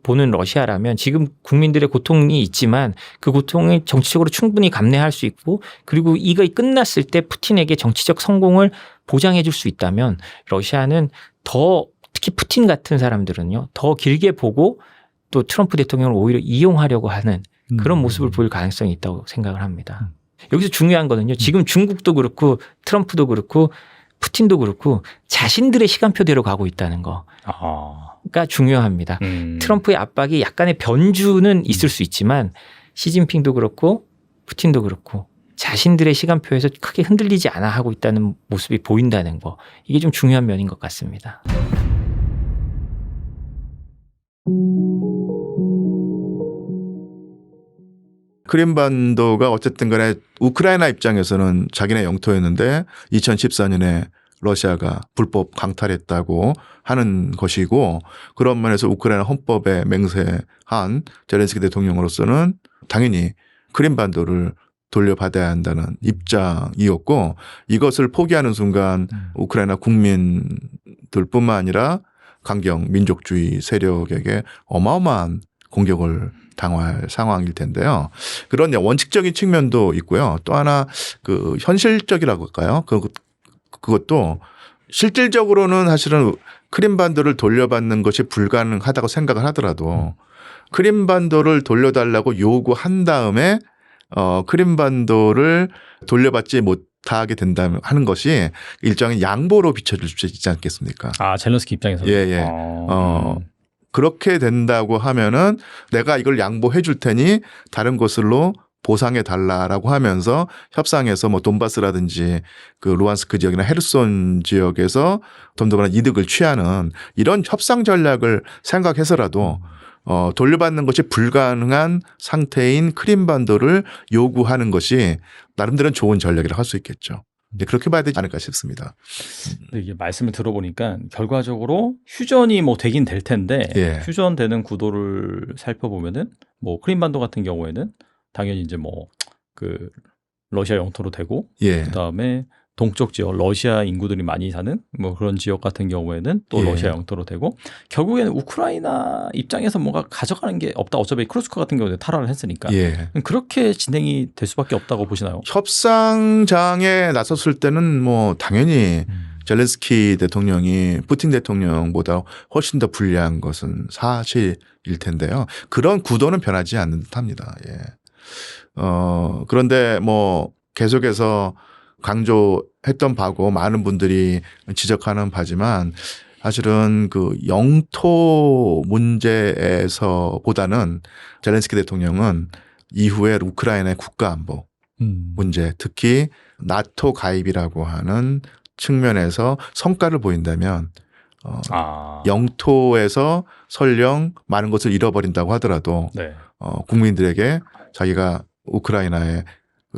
보는 러시아라면 지금 국민들의 고통이 있지만 그 고통을 정치적으로 충분히 감내할 수 있고 그리고 이거 끝났을 때 푸틴에게 정치적 성공을 보장해 줄 수 있다면 러시아는 더 특히 푸틴 같은 사람들은요 더 길게 보고 또 트럼프 대통령을 오히려 이용하려고 하는 그런 모습을 보일 가능성이 있다고 생각을 합니다. 여기서 중요한 거는요. 지금 중국도 그렇고 트럼프도 그렇고 푸틴도 그렇고 자신들의 시간표대로 가고 있다는 거가 중요합니다. 트럼프의 압박이 약간의 변주는 있을 수 있지만 시진핑도 그렇고 푸틴도 그렇고 자신들의 시간표에서 크게 흔들리지 않아 하고 있다는 모습이 보인다는 거. 이게 좀 중요한 면인 것 같습니다. 크림반도가 어쨌든 간에 우크라이나 입장에서는 자기네 영토였는데 2014년에 러시아가 불법 강탈했다고 하는 것이고 그런 면에서 우크라이나 헌법에 맹세한 젤렌스키 대통령으로서는 당연히 크림반도를 돌려받아야 한다는 입장이었고 이것을 포기하는 순간 우크라이나 국민들뿐만 아니라 강경 민족주의 세력에게 어마어마한 공격을 당할 상황일 텐데요. 그런 원칙적인 측면도 있고요. 또 하나 그 현실적이라고 할까요? 그것도 실질적으로는 사실은 크림반도를 돌려받는 것이 불가능하다고 생각을 하더라도 크림반도를 돌려달라고 요구한 다음에 크림반도를 돌려받지 못하게 된다면 하는 것이 일종의 양보로 비춰질 수 있지 않겠습니까? 젤렌스키 입장에서는. 예. 그렇게 된다고 하면은 내가 이걸 양보해 줄 테니 다른 곳으로 보상해 달라라고 하면서 협상에서 뭐 돈바스라든지 그 루안스크 지역이나 헤르손 지역에서 좀 더 많은 이득을 취하는 이런 협상 전략을 생각해서라도 돌려받는 것이 불가능한 상태인 크림반도를 요구하는 것이 나름대로는 좋은 전략이라고 할 수 있겠죠. 그렇게 봐야 되지 않을까 싶습니다. 이게 말씀을 들어보니까 결과적으로 휴전이 뭐 되긴 될 텐데 휴전되는 구도를 살펴보면은 뭐 크림반도 같은 경우에는 당연히 이제 뭐 그 러시아 영토로 되고 그다음에 동쪽 지역 러시아 인구들이 많이 사는 뭐 그런 지역 같은 경우에는 또 러시아 영토로 되고 결국에는 우크라이나 입장에서 뭔가 가져가는 게 없다. 어차피 크루스커 같은 경우는 탈환을 했으니까 그렇게 진행이 될 수밖에 없다고 보시나요? 협상장에 나섰을 때는 뭐 당연히 젤렌스키 대통령이 푸틴 대통령보다 훨씬 더 불리한 것은 사실일 텐데요. 그런 구도는 변하지 않는 듯합니다. 예. 그런데 뭐 계속해서 강조했던 바고 많은 분들이 지적하는 바지만 사실은 그 영토 문제에서보다는 젤렌스키 대통령은 이후에 우크라이나의 국가안보 문제, 특히 나토 가입이라고 하는 측면에서 성과를 보인다면 영토에서 설령 많은 것을 잃어버린다고 하더라도 네. 국민들에게 자기가 우크라이나의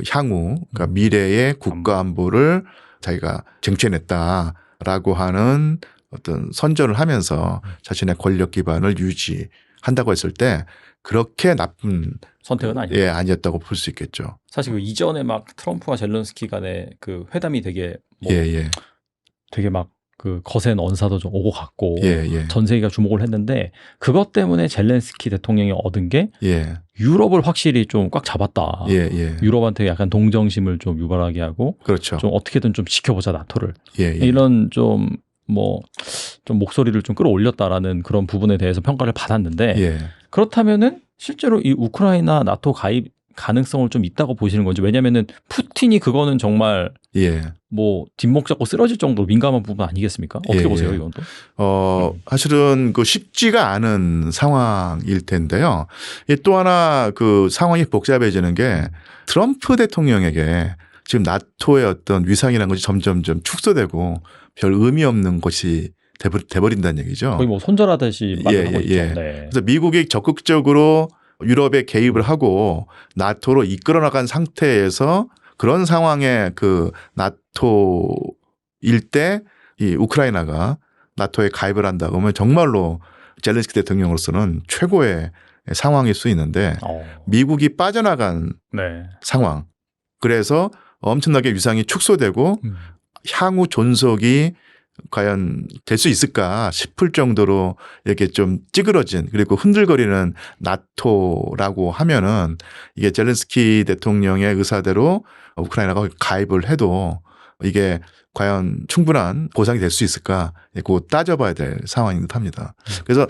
향후, 그러니까 미래의 국가안보를 자기가 쟁취해냈다라고 하는 어떤 선전을 하면서 자신의 권력 기반을 유지한다고 했을 때 그렇게 나쁜 선택은 아니에요. 예, 아니었다고 볼 수 있겠죠. 사실 그 이전에 막 트럼프와 젤렌스키 간의 그 회담이 되게 되게 막 그 거센 언사도 좀 오고 갔고 전 세계가 주목을 했는데 그것 때문에 젤렌스키 대통령이 얻은 게 유럽을 확실히 좀 꽉 잡았다. 유럽한테 약간 동정심을 좀 유발하게 하고 그렇죠. 좀 어떻게든 좀 지켜보자 나토를. 이런 좀 목소리를 좀 끌어올렸다라는 그런 부분에 대해서 평가를 받았는데 그렇다면은 실제로 이 우크라이나 나토 가입 가능성을 좀 있다고 보시는 건지. 왜냐면은 푸틴이 그거는 정말 뭐 뒷목 잡고 쓰러질 정도로 민감한 부분 아니겠습니까? 어떻게 보세요, 이건 또? 사실은 그 쉽지가 않은 상황일 텐데요. 또 하나 그 상황이 복잡해지는 게 트럼프 대통령에게 지금 나토의 어떤 위상이라는 것이 점점점 축소되고 별 의미 없는 것이 돼버린다는 얘기죠. 거의 뭐 손절하듯이 말을 하고 있죠. 그래서 미국이 적극적으로 유럽에 개입을 하고 나토로 이끌어 나간 상태에서 그런 상황에 그 나토일 때 이 우크라이나가 나토에 가입을 한다 그러면 정말로 젤렌스키 대통령으로서는 최고의 상황일 수 있는데 미국이 빠져나간 상황. 그래서 엄청나게 위상이 축소되고 향후 존속이 과연 될 수 있을까 싶을 정도로 이렇게 좀 찌그러진 그리고 흔들거리는 나토라고 하면은 이게 젤렌스키 대통령의 의사대로 우크라이나가 가입을 해도 이게 과연 충분한 보상이 될 수 있을까? 그거 따져봐야 될 상황인 듯합니다. 그래서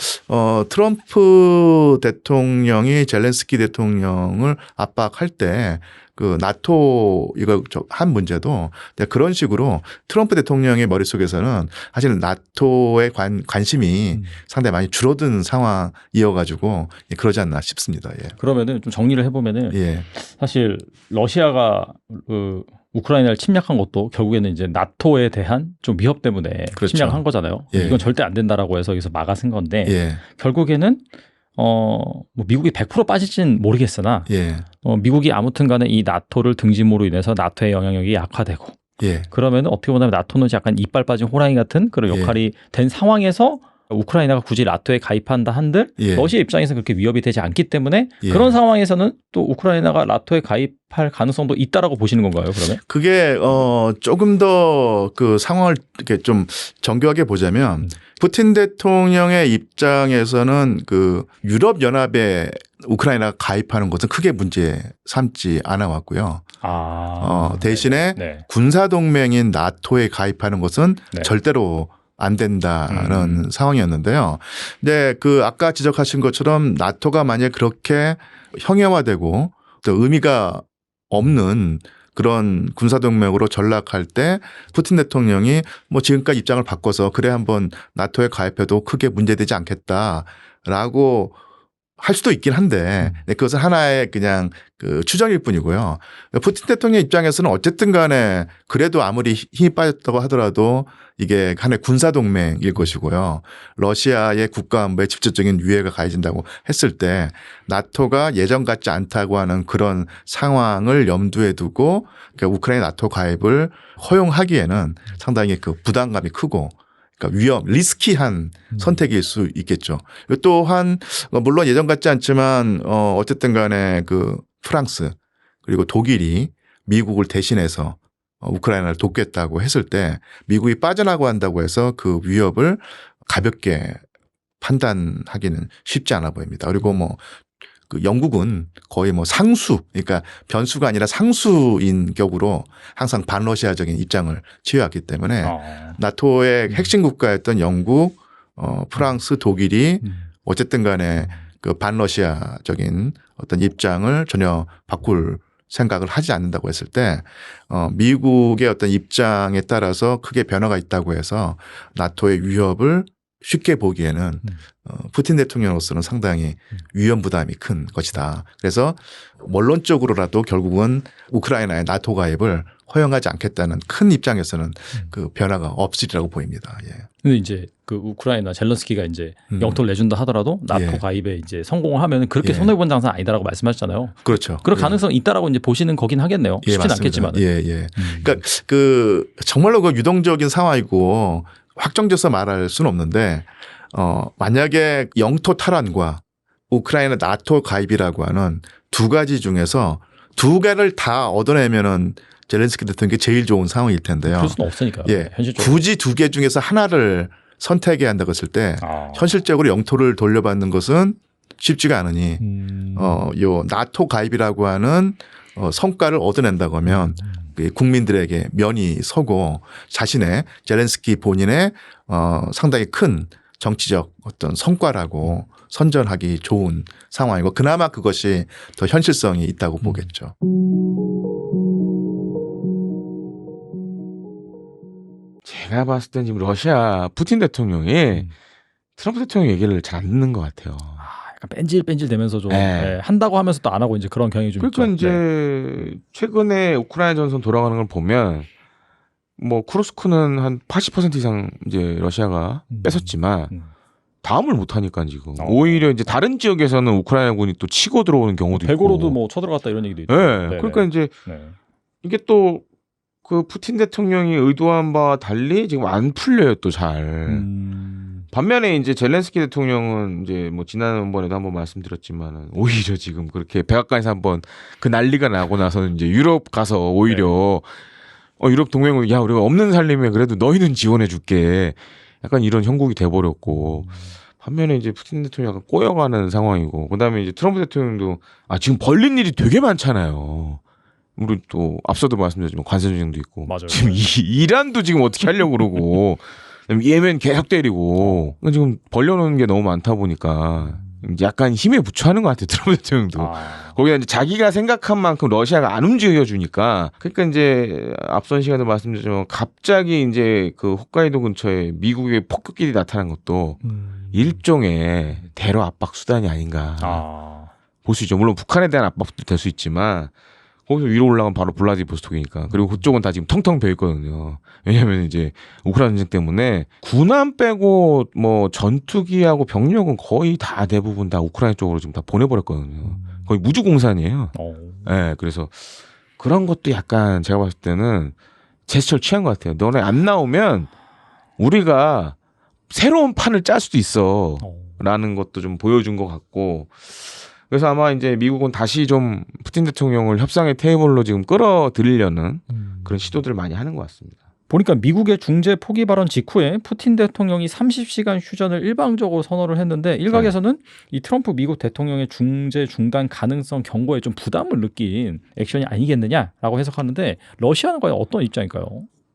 트럼프 대통령이 젤렌스키 대통령을 압박할 때 그 나토 이거 한 문제도 그런 식으로 트럼프 대통령의 머릿속에서는 사실 나토의 관심이 상당히 많이 줄어든 상황이어가지고 그러지 않나 싶습니다. 그러면은 좀 정리를 해보면은 사실 러시아가 그 우크라이나를 침략한 것도 결국에는 이제 나토에 대한 좀 위협 때문에 침략한 거잖아요. 이건 절대 안 된다라고 해서 여기서 막아선 건데 결국에는 뭐 미국이 100% 빠질지는 모르겠으나 미국이 아무튼 간에 이 나토를 등짐으로 인해서 나토의 영향력이 약화되고 그러면 어떻게 보면 나토는 약간 이빨 빠진 호랑이 같은 그런 역할이 된 상황에서 우크라이나가 굳이 나토에 가입한다 한들 러시아 입장에서 그렇게 위협이 되지 않기 때문에 그런 상황에서는 또 우크라이나가 나토에 가입할 가능성도 있다라고 보시는 건가요, 그러면? 그게 조금 더 그 상황을 이렇게 좀 정교하게 보자면 푸틴 대통령의 입장에서는 그 유럽 연합에 우크라이나가 가입하는 것은 크게 문제 삼지 않아 왔고요. 대신에 군사 동맹인 나토에 가입하는 것은 절대로 안 된다는 상황이었는데요. 근데 그 아까 지적하신 것처럼 나토가 만약에 그렇게 형해화되고 또 의미가 없는 그런 군사동맹으로 전락할 때 푸틴 대통령이 뭐 지금까지 입장을 바꿔서 그래 한번 나토에 가입해도 크게 문제되지 않겠다라고 할 수도 있긴 한데 그것은 하나의 그냥 그 추정일 뿐이고요. 푸틴 대통령 입장에서는 어쨌든 간에 그래도 아무리 힘이 빠졌다고 하더라도 이게 하나의 군사동맹일 것이고요. 러시아의 국가안보에 직접적인 유해가 가해진다고 했을 때 나토가 예전 같지 않다고 하는 그런 상황을 염두에 두고 그러니까 우크라이나 나토 가입을 허용하기에는 상당히 그 부담감이 크고 그러니까 리스키한 선택일 수 있겠죠. 또한 물론 예전 같지 않지만 어쨌든 간에 그 프랑스 그리고 독일이 미국을 대신해서 우크라이나를 돕겠다고 했을 때 미국이 빠져나가고 한다고 해서 그 위협을 가볍게 판단하기는 쉽지 않아 보입니다. 그리고 뭐 그 영국은 거의 뭐 상수, 그러니까 변수가 아니라 상수인 격으로 항상 반러시아적인 입장을 취해왔기 때문에 나토의 핵심 국가였던 영국, 프랑스, 독일이 어쨌든 간에 그 반러시아적인 어떤 입장을 전혀 바꿀 생각을 하지 않는다고 했을 때 미국의 어떤 입장에 따라서 크게 변화가 있다고 해서 나토의 위협을 쉽게 보기에는 푸틴 대통령으로서는 상당히 위험 부담이 큰 것이다. 그래서 원론적으로라도 결국은 우크라이나의 나토 가입을 허용하지 않겠다는 큰 입장에서는 그 변화가 없으리라고 보입니다. 예. 근데 이제 그 우크라이나 젤런스키가 이제 영토를 내준다 하더라도 나토 예. 가입에 이제 성공을 하면 그렇게 예. 손해 본 장사는 아니다라고 말씀하셨잖아요. 그렇죠. 그럴 예. 가능성이 있다라고 이제 보시는 거긴 하겠네요. 예, 쉽진 맞습니다. 않겠지만. 예, 예. 그러니까 그 정말로 그 유동적인 상황이고 확정져서 말할 수는 없는데 만약에 영토 탈환과 우크라이나 나토 가입이라고 하는 두 가지 중에서 두 개를 다 얻어내면은 젤렌스키 대통령이 제일 좋은 상황일 텐데요. 그럴 수는 없으니까요. 예. 현실적으로. 굳이 두 개 중에서 하나를 선택해야 한다고 했을 때 현실적으로 영토를 돌려받는 것은 쉽지가 않으니 요 나토 가입이라고 하는 성과를 얻어낸다고 하면 국민들에게 면이 서고 자신의 젤렌스키 본인의 상당히 큰 정치적 어떤 성과라고 선전하기 좋은 상황이고 그나마 그것이 더 현실성이 있다고 보겠죠. 제가 봤을 땐 지금 러시아 푸틴 대통령이 트럼프 대통령 얘기를 잘 안 듣는 것 같아요. 약간 뺀질뺀질 되면서 좀 한다고 하면서 또 안 하고 이제 그런 경향이 좀 그러니까 있죠. 이제 최근에 우크라이나 전선 돌아가는 걸 보면 뭐 쿠르스크는 한 80% 이상 이제 러시아가 뺏었지만 다음을 못 하니까 지금 오히려 이제 다른 지역에서는 우크라이나군이 또 치고 들어오는 경우도 있고 벨고로도 뭐 쳐들어갔다 이런 얘기도 있죠. 네. 그러니까 이제 이게 또 그 푸틴 대통령이 의도한 바와 달리 지금 안 풀려요 또 잘. 반면에 이제 젤렌스키 대통령은 이제 뭐 지난번에도 한번 말씀드렸지만은 오히려 지금 그렇게 백악관에서 한번 그 난리가 나고 나서는 이제 유럽 가서 오히려 유럽 동맹은 야 우리가 없는 살림에 그래도 너희는 지원해 줄게 약간 이런 형국이 돼버렸고 반면에 이제 푸틴 대통령이 약간 꼬여가는 상황이고 그다음에 이제 트럼프 대통령도 지금 벌린 일이 되게 많잖아요. 우리 또 앞서도 말씀드렸지만 관세 전쟁도 있고 맞아요. 지금 이란도 지금 어떻게 하려고 그러고 예멘 계속 때리고 지금 벌려놓은 게 너무 많다 보니까 약간 힘에 부처하는 것 같아요. 트럼프 대통령도. 거기다 이제 자기가 생각한 만큼 러시아가 안 움직여 주니까 그러니까 이제 앞선 시간에 말씀드렸지만 갑자기 이제 그 홋카이도 근처에 미국의 폭격기들이 나타난 것도 일종의 대러 압박 수단이 아닌가 볼 수 있죠. 물론 북한에 대한 압박도 될 수 있지만 거기서 위로 올라가면 바로 블라디보스톡이니까. 그리고 그쪽은 다 지금 텅텅 비어 있거든요. 왜냐하면 이제 우크라이나 전쟁 때문에 군함 빼고 뭐 전투기하고 병력은 거의 다 대부분 다 우크라이나 쪽으로 지금 다 보내버렸거든요. 거의 무주공산이에요. 네, 그래서 그런 것도 약간 제가 봤을 때는 제스처를 취한 것 같아요. 너네 안 나오면 우리가 새로운 판을 짤 수도 있어. 라는 것도 좀 보여준 것 같고. 그래서 아마 이제 미국은 다시 좀 푸틴 대통령을 협상의 테이블로 지금 끌어들이려는 그런 시도들을 많이 하는 것 같습니다. 보니까 미국의 중재 포기 발언 직후에 푸틴 대통령이 30시간 휴전을 일방적으로 선언을 했는데 일각에서는 이 트럼프 미국 대통령의 중재 중단 가능성 경고에 좀 부담을 느낀 액션이 아니겠느냐라고 해석하는데 러시아는 과연 어떤 입장일까요?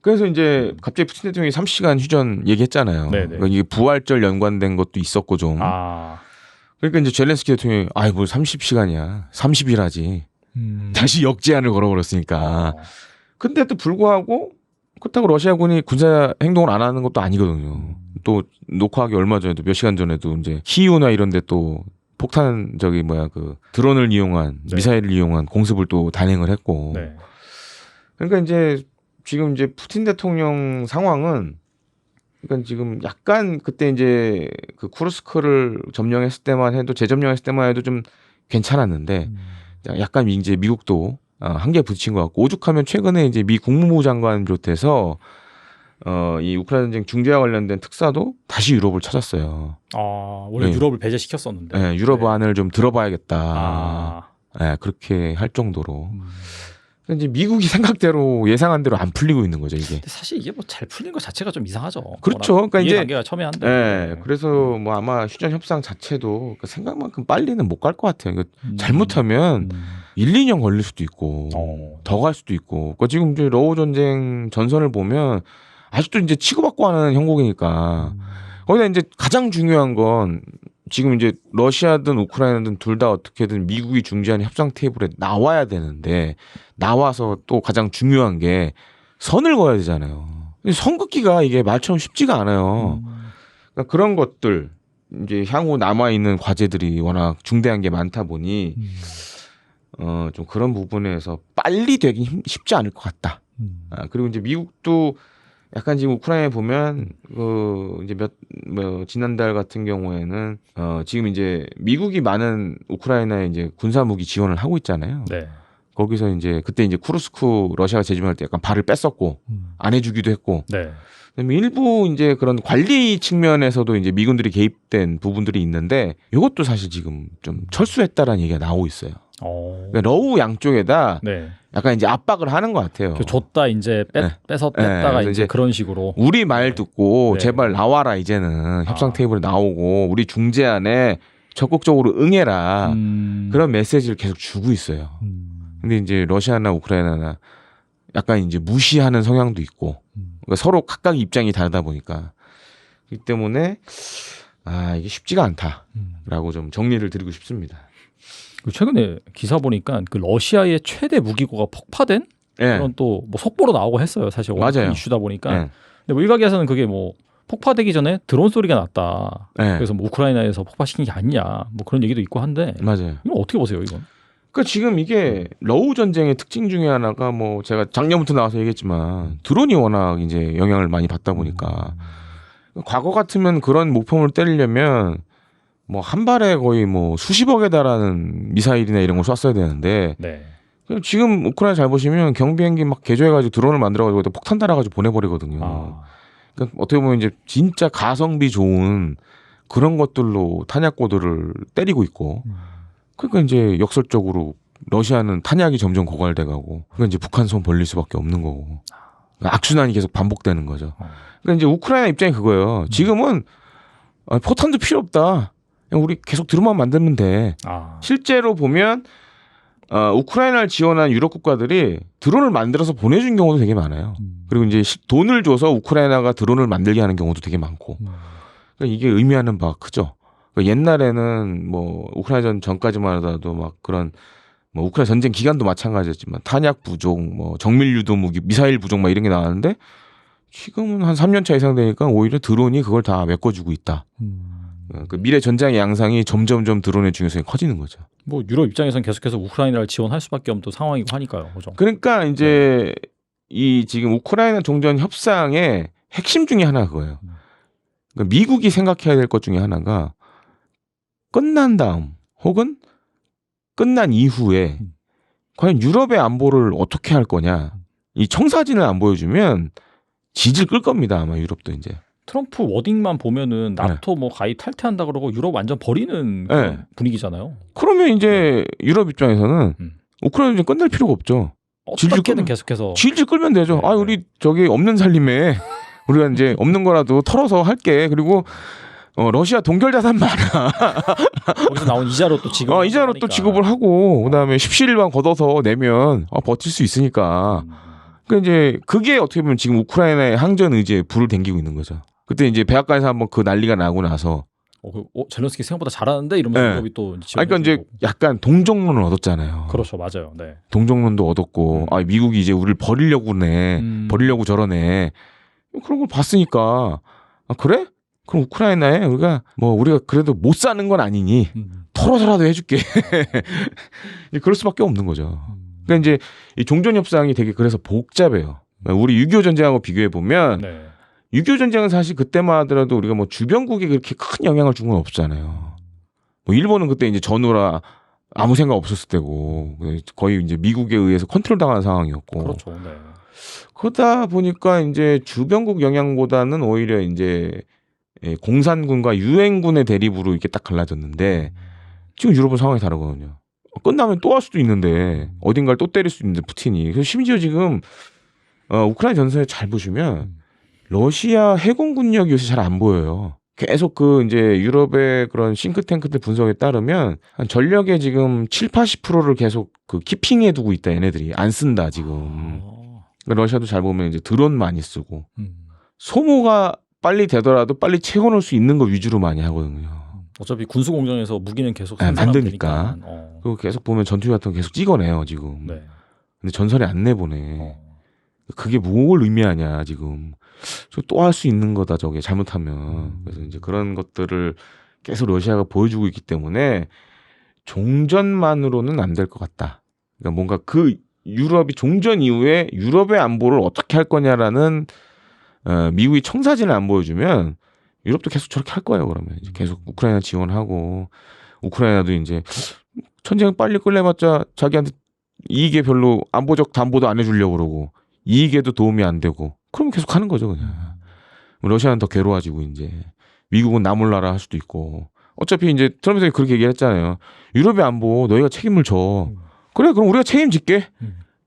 그래서 이제 갑자기 푸틴 대통령이 30시간 휴전 얘기했잖아요. 그러니까 이게 부활절 연관된 것도 있었고 좀. 그러니까 이제 젤렌스키 대통령이 뭐 30시간이야. 30일 하지. 다시 역제한을 걸어버렸으니까. 근데도 불구하고 그렇다고 러시아군이 군사 행동을 안 하는 것도 아니거든요. 또 녹화하기 얼마 전에도 몇 시간 전에도 이제 키이우나 이런 데 또 폭탄 그 드론을 이용한 미사일을 이용한 공습을 또 단행을 했고. 그러니까 이제 지금 이제 푸틴 대통령 상황은 그러니까 지금 약간 그때 이제 그 쿠르스크를 점령했을 때만 해도 재점령했을 때만 해도 좀 괜찮았는데 약간 이제 미국도 한계에 부딪힌 것 같고 오죽하면 최근에 이제 미 국무부 장관 비롯해서 이 우크라이나 전쟁 중재와 관련된 특사도 다시 유럽을 찾았어요. 원래 유럽을 배제시켰었는데. 네, 유럽 안을 좀 들어봐야겠다. 네, 그렇게 할 정도로. 이제 미국이 생각대로 예상한 대로 안 풀리고 있는 거죠 이게. 근데 사실 이게 뭐 잘 풀린 것 자체가 좀 이상하죠. 그렇죠. 그러니까 이제 관계가 첨예한데. 네, 그래서 뭐 아마 휴전 협상 자체도 생각만큼 빨리는 못 갈 것 같아요. 잘못하면 1, 2년 걸릴 수도 있고 더 갈 수도 있고. 그러니까 지금 이제 러우 전쟁 전선을 보면 아직도 이제 치고받고 하는 형국이니까 거기다 이제 가장 중요한 건 지금 이제 러시아든 우크라이나든 둘 다 어떻게든 미국이 중재하는 협상 테이블에 나와야 되는데 나와서 또 가장 중요한 게 선을 그어야 되잖아요. 선 긋기가 이게 말처럼 쉽지가 않아요. 그러니까 그런 것들 이제 향후 남아 있는 과제들이 워낙 중대한 게 많다 보니 좀 그런 부분에서 빨리 되긴 쉽지 않을 것 같다. 그리고 이제 미국도 약간 지금 우크라이나에 보면 이제 지난달 같은 경우에는 지금 이제 미국이 많은 우크라이나에 이제 군사 무기 지원을 하고 있잖아요. 네. 거기서 이제 그때 이제 쿠르스크 러시아가 재짐할 때 약간 발을 뺐었고 안 해주기도 했고. 네. 그다음에 일부 이제 그런 관리 측면에서도 이제 미군들이 개입된 부분들이 있는데 이것도 사실 지금 좀 철수했다라는 얘기가 나오고 있어요. 그러니까 러우 양쪽에다 네. 약간 이제 압박을 하는 것 같아요. 줬다 이제 뺐다가 이제 그런 식으로 우리 말 듣고 네. 제발 나와라 이제는 협상 테이블에 나오고 우리 중재안에 적극적으로 응해라 그런 메시지를 계속 주고 있어요. 근데 이제 러시아나 우크라이나나 약간 이제 무시하는 성향도 있고 그러니까 서로 각각 입장이 다르다 보니까 그렇기 때문에 이게 쉽지가 않다라고 좀 정리를 드리고 싶습니다. 최근에 기사 보니까 그 러시아의 최대 무기고가 폭파된 그런 또 뭐 속보로 나오고 했어요. 사실 맞아요. 이슈다 보니까. 근데 뭐 일각에서는 그게 뭐 폭파되기 전에 드론 소리가 났다. 그래서 뭐 우크라이나에서 폭파시킨 게 아니냐. 뭐 그런 얘기도 있고 한데. 맞아요. 이건 어떻게 보세요, 이건? 그러니까 지금 이게 러우 전쟁의 특징 중에 하나가 뭐 제가 작년부터 나와서 얘기했지만 드론이 워낙 이제 영향을 많이 받다 보니까 과거 같으면 그런 목표물을 때리려면 뭐 한 발에 거의 뭐 수십억에 달하는 미사일이나 이런 걸 쐈어야 되는데 네. 지금 우크라이나 잘 보시면 경비행기 막 개조해가지고 드론을 만들어가지고 폭탄 달아가지고 보내버리거든요. 그러니까 어떻게 보면 이제 진짜 가성비 좋은 그런 것들로 탄약고들을 때리고 있고 그러니까 이제 역설적으로 러시아는 탄약이 점점 고갈돼가고 그러니까 이제 북한 손 벌릴 수밖에 없는 거고 그러니까 악순환이 계속 반복되는 거죠. 그러니까 이제 우크라이나 입장이 그거예요. 지금은 포탄도 필요 없다. 그냥 우리 계속 드론만 만들면 돼. 실제로 보면 우크라이나를 지원한 유럽 국가들이 드론을 만들어서 보내준 경우도 되게 많아요. 그리고 이제 돈을 줘서 우크라이나가 드론을 만들게 하는 경우도 되게 많고. 그러니까 이게 의미하는 바가 크죠. 그러니까 옛날에는 뭐 우크라이나 전까지만 하더라도 막 그런 뭐 우크라이나 전쟁 기간도 마찬가지였지만 탄약 부족, 뭐 정밀 유도 무기, 미사일 부족 막 이런 게 나왔는데 지금은 한 3년차 이상 되니까 오히려 드론이 그걸 다 메꿔주고 있다. 그 미래 전장의 양상이 점점점 드론의 중요성이 커지는 거죠. 뭐 유럽 입장에서는 계속해서 우크라이나를 지원할 수밖에 없는 상황이고 하니까요. 그죠? 그러니까 이제 이 지금 우크라이나 종전 협상의 핵심 중에 하나가 그거예요. 그러니까 미국이 생각해야 될 것 중에 하나가 끝난 다음 혹은 끝난 이후에 과연 유럽의 안보를 어떻게 할 거냐. 이 청사진을 안 보여주면 지질 끌 겁니다. 아마 유럽도 이제. 트럼프 워딩만 보면은 나토 뭐 가입 탈퇴한다 그러고 유럽 완전 버리는 그런 분위기잖아요. 그러면 이제 유럽 입장에서는 우크라이나 이제 끝낼 필요가 없죠. 어떻게든 계속해서 질질 끌면 되죠. 우리 저기 없는 살림에 우리가 이제 없는 거라도 털어서 할게. 그리고 러시아 동결 자산 많아. 거기서 나온 이자로 또 지급. 이자로 또 지급을 하고 그다음에 17일만 걷어서 내면 버틸 수 있으니까. 그러니까 이제 그게 어떻게 보면 지금 우크라이나의 항전 의지에 불을 댕기고 있는 거죠. 그때 이제 백악관에서 한번 그 난리가 나고 나서 젤렌스키 생각보다 잘하는데 이러면서 유럽이 또 그러니까 이제 약간 동정론을 얻었잖아요. 그렇죠, 맞아요. 네. 동정론도 얻었고 미국이 이제 우리를 버리려고 네, 버리려고 저러네. 그런 걸 봤으니까 그래? 그럼 우크라이나에 우리가 그래도 못 사는 건 아니니 털어서라도 해줄게. 그럴 수밖에 없는 거죠. 그러니까 이제 이 종전 협상이 되게 그래서 복잡해요. 우리 6.25 전쟁하고 비교해 보면 6.25 전쟁은 사실 그때만 하더라도 우리가 뭐 주변국에 그렇게 큰 영향을 준 건 없잖아요. 뭐 일본은 그때 이제 전후라 아무 생각 없었을 때고 거의 이제 미국에 의해서 컨트롤 당하는 상황이었고. 그렇죠. 네. 그러다 보니까 이제 주변국 영향보다는 오히려 이제 공산군과 유엔군의 대립으로 이렇게 딱 갈라졌는데 지금 유럽은 상황이 다르거든요. 끝나면 또 할 수도 있는데 어딘가를 또 때릴 수도 있는데 푸틴이. 그래서 심지어 지금 우크라이나 전선에 잘 보시면 러시아 해군 군력이 요새 잘 안 보여요. 계속 그 이제 유럽의 그런 싱크탱크들 분석에 따르면 한 전력의 지금 70-80%를 계속 그 키핑해 두고 있다 얘네들이. 안 쓴다 지금. 러시아도 잘 보면 이제 드론 많이 쓰고 소모가 빨리 되더라도 빨리 채워놓을 수 있는 거 위주로 많이 하거든요. 어차피 군수 공장에서 무기는 계속 만드니까. 그리고 계속 보면 전투기 같은 거 계속 찍어내요 지금. 네. 근데 전선에 안 내보내. 그게 뭘 의미하냐 지금. 또 할 수 있는 거다 저게 잘못하면. 그래서 이제 그런 것들을 계속 러시아가 보여주고 있기 때문에 종전만으로는 안 될 것 같다. 그러니까 뭔가 그 유럽이 종전 이후에 유럽의 안보를 어떻게 할 거냐라는 미국이 청사진을 안 보여주면 유럽도 계속 저렇게 할 거예요. 그러면 이제 계속 우크라이나 지원하고 우크라이나도 이제 전쟁 빨리 끌려봤자 자기한테 이익에 별로 안보적 담보도 안 해주려고 그러고 이익에도 도움이 안 되고 그러면 계속 하는 거죠 그냥. 러시아는 더 괴로워지고 이제 미국은 나 몰라라 할 수도 있고 어차피 이제 트럼프 대통령이 그렇게 얘기했잖아요. 유럽의 안보 너희가 책임을 져. 그래 그럼 우리가 책임질게.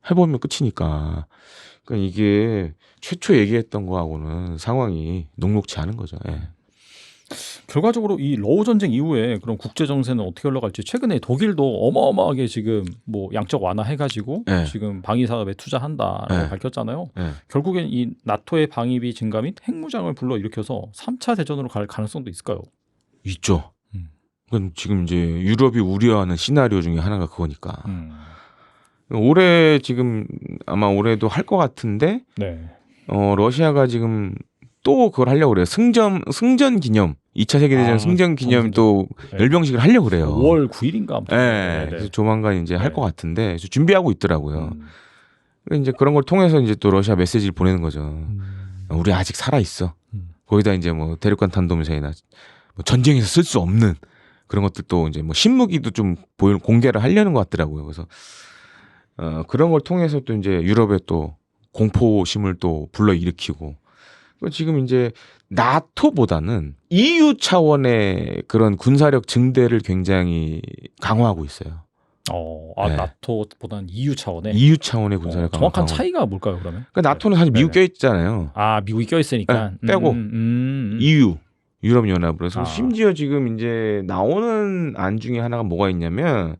해보면 끝이니까. 그러니까 이게 최초 얘기했던 거하고는 상황이 녹록치 않은 거죠. 예. 결과적으로 이 러우 전쟁 이후에 그런 국제 정세는 어떻게 흘러갈지 최근에 독일도 어마어마하게 지금 뭐 양적 완화해가지고 지금 방위 사업에 투자한다라고 밝혔잖아요. 결국엔 이 나토의 방위비 증가 및 핵무장을 불러 일으켜서 3차 대전으로 갈 가능성도 있을까요? 있죠. 그건 지금 이제 유럽이 우려하는 시나리오 중에 하나가 그거니까. 올해 지금 아마 올해도 할 것 같은데 러시아가 지금 또 그걸 하려고 그래요. 승전 기념 2차 세계대전 승전 기념 또 열병식을 하려고 그래요. 5월 9일인가? 네. 그래서 조만간 이제 할 것 같은데 준비하고 있더라고요. 이제 그런 걸 통해서 이제 또 러시아 메시지를 보내는 거죠. 우리 아직 살아 있어. 거기다 이제 뭐 대륙간 탄도미사일이나 뭐 전쟁에서 쓸 수 없는 그런 것들도 이제 뭐 신무기도 좀 공개를 하려는 것 같더라고요. 그래서 그런 걸 통해서 또 이제 유럽에 또 공포심을 또 불러일으키고 지금 이제 나토보다는 EU 차원의 그런 군사력 증대를 굉장히 강화하고 있어요. 나토보다는 EU 차원의? EU 차원의 군사력 정확한 차이가 뭘까요, 그러면? 그러니까 나토는 사실 미국 껴있잖아요. 미국이 껴있으니까. 빼고 EU, 유럽연합으로. 그래서 심지어 지금 이제 나오는 안 중에 하나가 뭐가 있냐면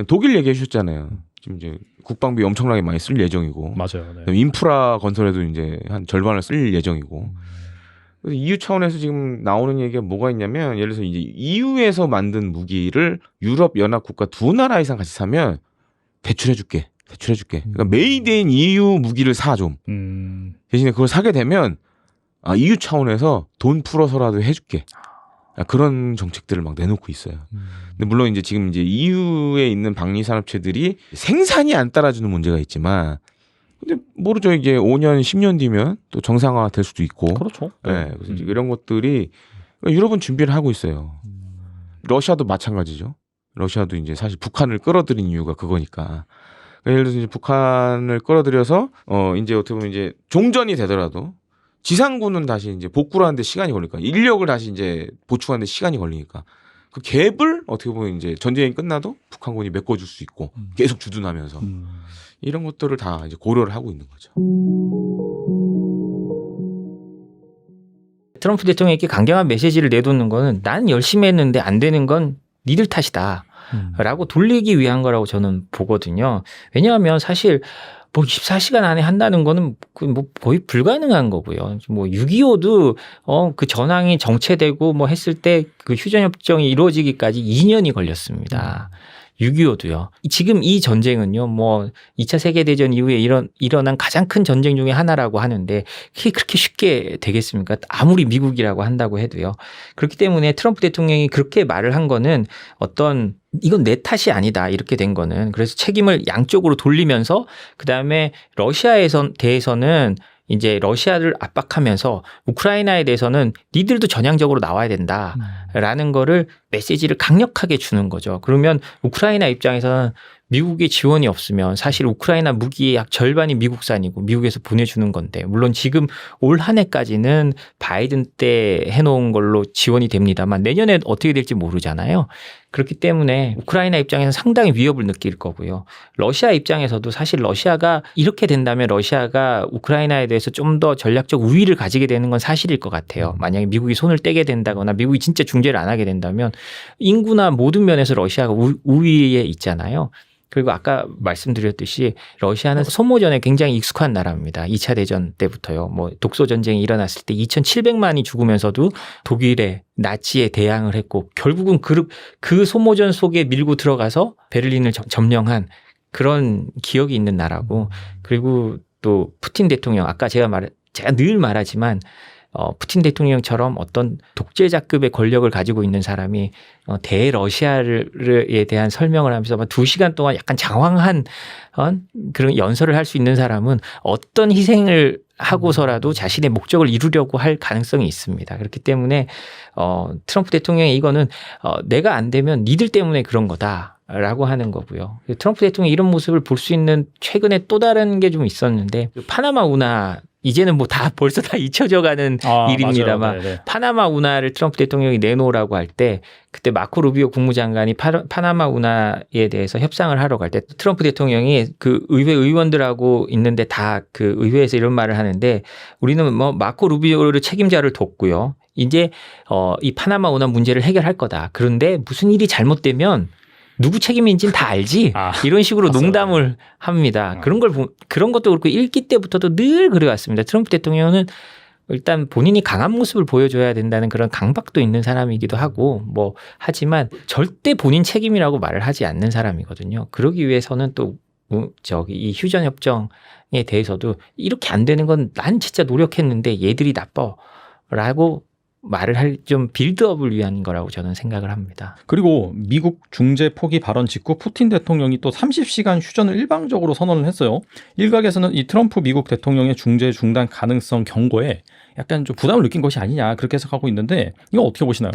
독일 얘기해 주셨잖아요. 지금 이제 국방비 엄청나게 많이 쓸 예정이고. 맞아요. 네. 인프라 건설에도 이제 한 절반을 쓸 예정이고. 그래서 EU 차원에서 지금 나오는 얘기가 뭐가 있냐면 예를 들어서 이제 EU에서 만든 무기를 유럽 연합 국가 두 나라 이상 같이 사면 대출해줄게. 그러니까 메이드인 EU 무기를 사 좀. 대신에 그걸 사게 되면 EU 차원에서 돈 풀어서라도 해줄게. 그런 정책들을 막 내놓고 있어요. 근데 물론 이제 지금 이제 EU에 있는 방위 산업체들이 생산이 안 따라주는 문제가 있지만, 근데 모르죠. 이게 5년, 10년 뒤면 또 정상화 될 수도 있고. 그렇죠. 네. 그래서 이제 이런 것들이 유럽은 준비를 하고 있어요. 러시아도 마찬가지죠. 러시아도 이제 사실 북한을 끌어들인 이유가 그거니까. 예를 들어서 이제 북한을 끌어들여서 이제 어떻게 보면 이제 종전이 되더라도 지상군은 다시 이제 복구를 하는데 시간이 걸리니까 인력을 다시 이제 보충하는데 시간이 걸리니까 그 갭을 어떻게 보면 이제 전쟁이 끝나도 북한군이 메꿔줄 수 있고 계속 주둔하면서 이런 것들을 다 이제 고려를 하고 있는 거죠. 트럼프 대통령이 강경한 메시지를 내놓는 거는 난 열심히 했는데 안 되는 건 니들 탓이다. 라고 돌리기 위한 거라고 저는 보거든요. 왜냐하면 사실 뭐 24시간 안에 한다는 거는 뭐 거의 불가능한 거고요. 뭐 6.25도 그 전황이 정체되고 뭐 했을 때 그 휴전협정이 이루어지기까지 2년이 걸렸습니다. 6.25도요. 지금 이 전쟁은요, 뭐 2차 세계대전 이후에 일어난 가장 큰 전쟁 중에 하나라고 하는데 그게 그렇게 쉽게 되겠습니까? 아무리 미국이라고 한다고 해도요. 그렇기 때문에 트럼프 대통령이 그렇게 말을 한 거는 이건 내 탓이 아니다 이렇게 된 거는 그래서 책임을 양쪽으로 돌리면서 그다음에 러시아에 대해서는 이제 러시아를 압박하면서 우크라이나에 대해서는 니들도 전향적으로 나와야 된다라는 거를 메시지를 강력하게 주는 거죠. 그러면 우크라이나 입장에서는 미국의 지원이 없으면 사실 우크라이나 무기의 약 절반이 미국산이고 미국에서 보내주는 건데 물론 지금 올 한 해까지는 바이든 때 해놓은 걸로 지원이 됩니다만 내년에 어떻게 될지 모르잖아요. 그렇기 때문에 우크라이나 입장에서는 상당히 위협을 느낄 거고요. 러시아 입장에서도 사실 러시아가 이렇게 된다면 러시아가 우크라이나에 대해서 좀 더 전략적 우위를 가지게 되는 건 사실일 것 같아요. 만약에 미국이 손을 떼게 된다거나 미국이 진짜 중재를 안 하게 된다면 인구나 모든 면에서 러시아가 우위에 있잖아요. 그리고 아까 말씀드렸듯이 러시아는 소모전에 굉장히 익숙한 나라입니다. 2차 대전 때부터요. 뭐 독소 전쟁이 일어났을 때 2,700만이 죽으면서도 독일에 나치에 대항을 했고 결국은 그 소모전 속에 밀고 들어가서 베를린을 점령한 그런 기억이 있는 나라고 그리고 또 푸틴 대통령 아까 제가 늘 말하지만 푸틴 대통령처럼 어떤 독재자급의 권력을 가지고 있는 사람이 대러시아에 대한 설명을 하면서 2시간 동안 약간 장황한 그런 연설을 할 수 있는 사람은 어떤 희생을 하고서라도 자신의 목적을 이루려고 할 가능성이 있습니다. 그렇기 때문에 트럼프 대통령이 이거는 내가 안 되면 니들 때문에 그런 거다라고 하는 거고요. 트럼프 대통령이 이런 모습을 볼 수 있는 최근에 또 다른 게 좀 있었는데 파나마 운하 이제는 뭐 다 벌써 다 잊혀져 가는 일입니다만 파나마 운하를 트럼프 대통령이 내놓으라고 할 때 그때 마코 루비오 국무장관이 파나마 운하에 대해서 협상을 하러 갈 때 트럼프 대통령이 그 의회 의원들하고 있는데 다 그 의회에서 이런 말을 하는데 우리는 뭐 마코 루비오를 책임자를 뒀고요. 이제 이 파나마 운하 문제를 해결할 거다. 그런데 무슨 일이 잘못되면 누구 책임인지는 다 알지. 이런 식으로 농담을 합니다. 그런 것도 그렇고 읽기 때부터도 늘 그래왔습니다. 트럼프 대통령은 일단 본인이 강한 모습을 보여줘야 된다는 그런 강박도 있는 사람이기도 하고 뭐 하지만 절대 본인 책임이라고 말을 하지 않는 사람이거든요. 그러기 위해서는 또 이 휴전 협정에 대해서도 이렇게 안 되는 건 난 진짜 노력했는데 얘들이 나빠라고 말을 할 좀 빌드업을 위한 거라고 저는 생각을 합니다. 그리고 미국 중재 포기 발언 직후 푸틴 대통령이 또 30시간 휴전을 일방적으로 선언을 했어요. 일각에서는 이 트럼프 미국 대통령의 중재 중단 가능성 경고에 약간 좀 부담을 느낀 것이 아니냐 그렇게 해석하고 있는데 이거 어떻게 보시나요?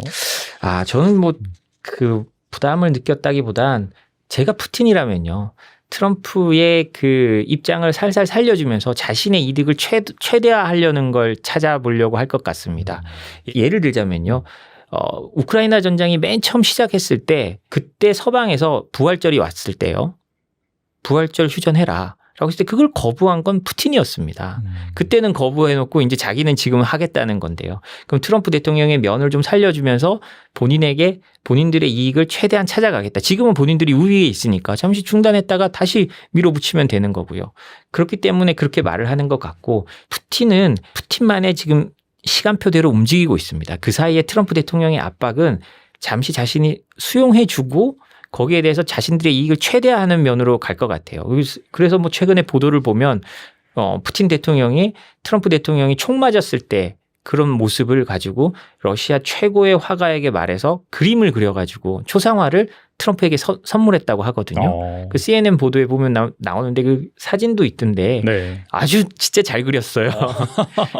저는 뭐 그 부담을 느꼈다기보단 제가 푸틴이라면요. 트럼프의 그 입장을 살살 살려주면서 자신의 이득을 최대화하려는 걸 찾아보려고 할 것 같습니다. 예를 들자면요. 우크라이나 전쟁이 맨 처음 시작했을 때 그때 서방에서 부활절이 왔을 때요. 부활절 휴전해라. 라고 했을 때 그걸 거부한 건 푸틴이었습니다. 그때는 거부해놓고 이제 자기는 지금 하겠다는 건데요. 그럼 트럼프 대통령의 면을 좀 살려주면서 본인들의 이익을 최대한 찾아가겠다. 지금은 본인들이 우위에 있으니까 잠시 중단했다가 다시 밀어붙이면 되는 거고요. 그렇기 때문에 그렇게 말을 하는 것 같고 푸틴은 푸틴만의 지금 시간표대로 움직이고 있습니다. 그 사이에 트럼프 대통령의 압박은 잠시 자신이 수용해주고 거기에 대해서 자신들의 이익을 최대화하는 면으로 갈 것 같아요. 그래서 뭐 최근에 보도를 보면 푸틴 대통령이 트럼프 대통령이 총 맞았을 때 그런 모습을 가지고 러시아 최고의 화가에게 말해서 그림을 그려가지고 초상화를 트럼프에게 선물했다고 하거든요. 그 CNN 보도에 보면 나오는데 그 사진도 있던데 네. 아주 진짜 잘 그렸어요.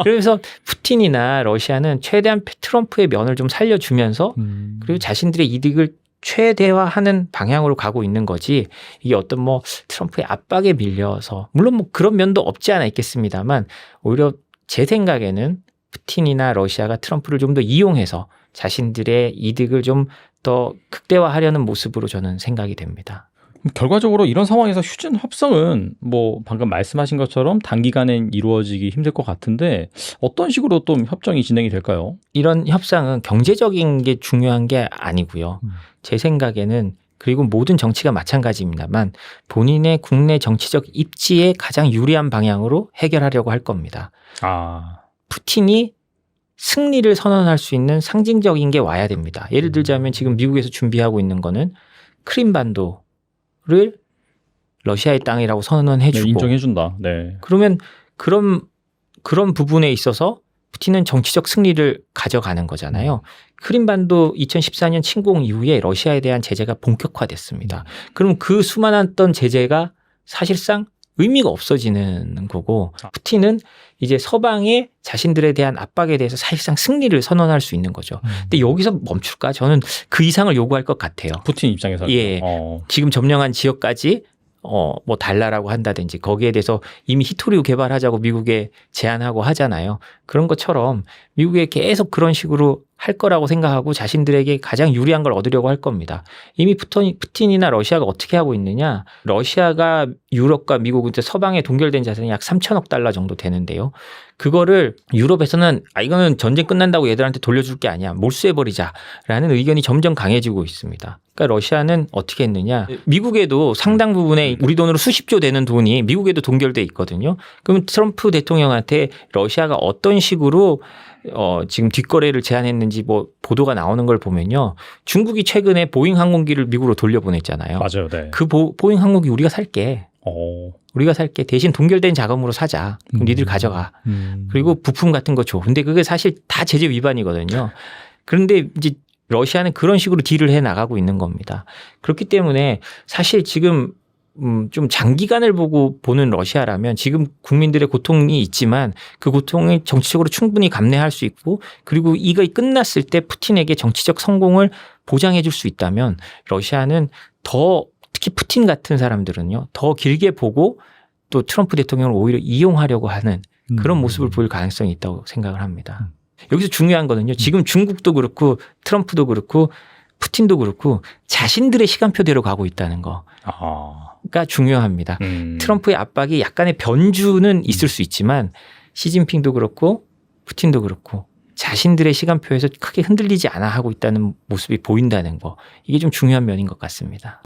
그래서 푸틴이나 러시아는 최대한 트럼프의 면을 좀 살려주면서 그리고 자신들의 이득을 최대화하는 방향으로 가고 있는 거지 이게 어떤 뭐 트럼프의 압박에 밀려서 물론 뭐 그런 면도 없지 않아 있겠습니다만 오히려 제 생각에는 푸틴이나 러시아가 트럼프를 좀 더 이용해서 자신들의 이득을 좀 더 극대화하려는 모습으로 저는 생각이 됩니다. 결과적으로 이런 상황에서 휴전 협상은 뭐 방금 말씀하신 것처럼 단기간엔 이루어지기 힘들 것 같은데 어떤 식으로 또 협정이 진행이 될까요? 이런 협상은 경제적인 게 중요한 게 아니고요. 제 생각에는 그리고 모든 정치가 마찬가지입니다만 본인의 국내 정치적 입지에 가장 유리한 방향으로 해결하려고 할 겁니다. 푸틴이 승리를 선언할 수 있는 상징적인 게 와야 됩니다. 예를 들자면 지금 미국에서 준비하고 있는 거는 크림반도를 러시아의 땅이라고 선언해주고 네, 인정해준다. 네. 그러면 그런 부분에 있어서 푸틴은 정치적 승리를 가져가는 거잖아요. 크림반도 2014년 침공 이후에 러시아에 대한 제재가 본격화됐습니다. 그럼 그 수많았던 제재가 사실상 의미가 없어지는 거고 푸틴은 이제 서방의 자신들에 대한 압박에 대해서 사실상 승리를 선언할 수 있는 거죠. 근데 여기서 멈출까? 저는 그 이상을 요구할 것 같아요. 푸틴 입장에서는. 예. 지금 점령한 지역까지 뭐 달라라고 한다든지 거기에 대해서 이미 히토리오 개발하자고 미국에 제안하고 하잖아요. 그런 것처럼 미국에 계속 그런 식으로 할 거라고 생각하고 자신들에게 가장 유리한 걸 얻으려고 할 겁니다. 이미 푸틴이나 러시아가 어떻게 하고 있느냐. 러시아가 유럽과 미국, 서방에 동결된 자산이 약 3천억 달러 정도 되는데요. 그거를 유럽에서는 이거는 전쟁 끝난다고 얘들한테 돌려줄 게 아니야. 몰수해버리자라는 의견이 점점 강해지고 있습니다. 그러니까 러시아는 어떻게 했느냐. 미국에도 상당 부분의 우리 돈으로 수십조 되는 돈이 미국에도 동결돼 있거든요. 그럼 트럼프 대통령한테 러시아가 어떤 식으로 지금 뒷거래를 제안했는지 뭐 보도가 나오는 걸 보면요. 중국이 최근에 보잉 항공기를 미국으로 돌려보냈잖아요. 맞아요. 네. 그 보잉 항공기 우리가 살게. 우리가 살게. 대신 동결된 자금으로 사자. 그럼 니들 가져가. 그리고 부품 같은 거 줘. 근데 그게 사실 다 제재 위반이거든요. 그런데 이제 러시아는 그런 식으로 딜을 해 나가고 있는 겁니다. 그렇기 때문에 사실 지금 좀 장기간을 보는 러시아라면 지금 국민들의 고통이 있지만 그 고통을 정치적으로 충분히 감내할 수 있고 그리고 이거 끝났을 때 푸틴에게 정치적 성공을 보장해 줄 수 있다면 러시아는 더 특히 푸틴 같은 사람들은요 더 길게 보고 또 트럼프 대통령을 오히려 이용하려고 하는 그런 모습을 보일 가능성이 있다고 생각을 합니다. 여기서 중요한 거는요. 지금 중국도 그렇고 트럼프도 그렇고 푸틴도 그렇고 자신들의 시간표대로 가고 있다는 거가 중요합니다. 트럼프의 압박이 약간의 변주는 있을 수 있지만 시진핑도 그렇고 푸틴도 그렇고 자신들의 시간표에서 크게 흔들리지 않아 하고 있다는 모습이 보인다는 거. 이게 좀 중요한 면인 것 같습니다.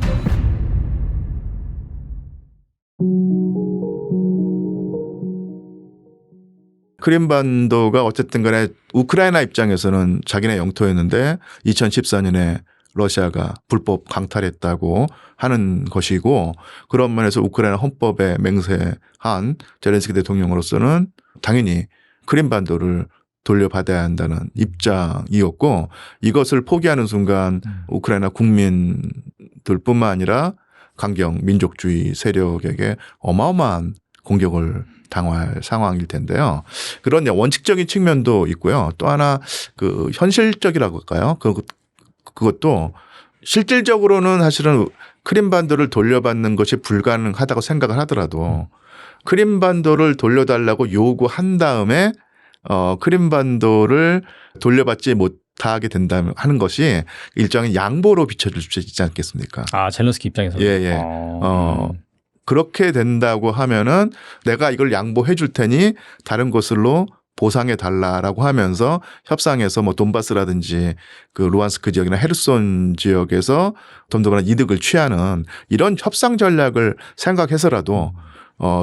크림반도가 어쨌든 간에 우크라이나 입장에서는 자기네 영토였는데 2014년에 러시아가 불법 강탈했다고 하는 것이고 그런 면에서 우크라이나 헌법에 맹세한 젤렌스키 대통령으로서는 당연히 크림반도를 돌려받아야 한다는 입장이었고 이것을 포기하는 순간 우크라이나 국민들뿐만 아니라 강경 민족주의 세력에게 어마어마한 공격을 당할 상황일 텐데요. 그런 원칙적인 측면도 있고요. 또 하나 그 현실적이라고 할까요? 그것도 실질적으로는 사실은 크림반도를 돌려받는 것이 불가능하다고 생각을 하더라도 크림반도를 돌려달라고 요구한 다음에 크림반도를 돌려받지 못하게 된다면 하는 것이 일종의 양보로 비춰질 수 있지 않겠습니까? 젤렌스키 입장에서는. 예. 그렇게 된다고 하면은 내가 이걸 양보해 줄 테니 다른 곳으로 보상해 달라라고 하면서 협상에서 뭐 돈바스라든지 그 루안스크 지역이나 헤르손 지역에서 덤더나 이득을 취하는 이런 협상 전략을 생각해서라도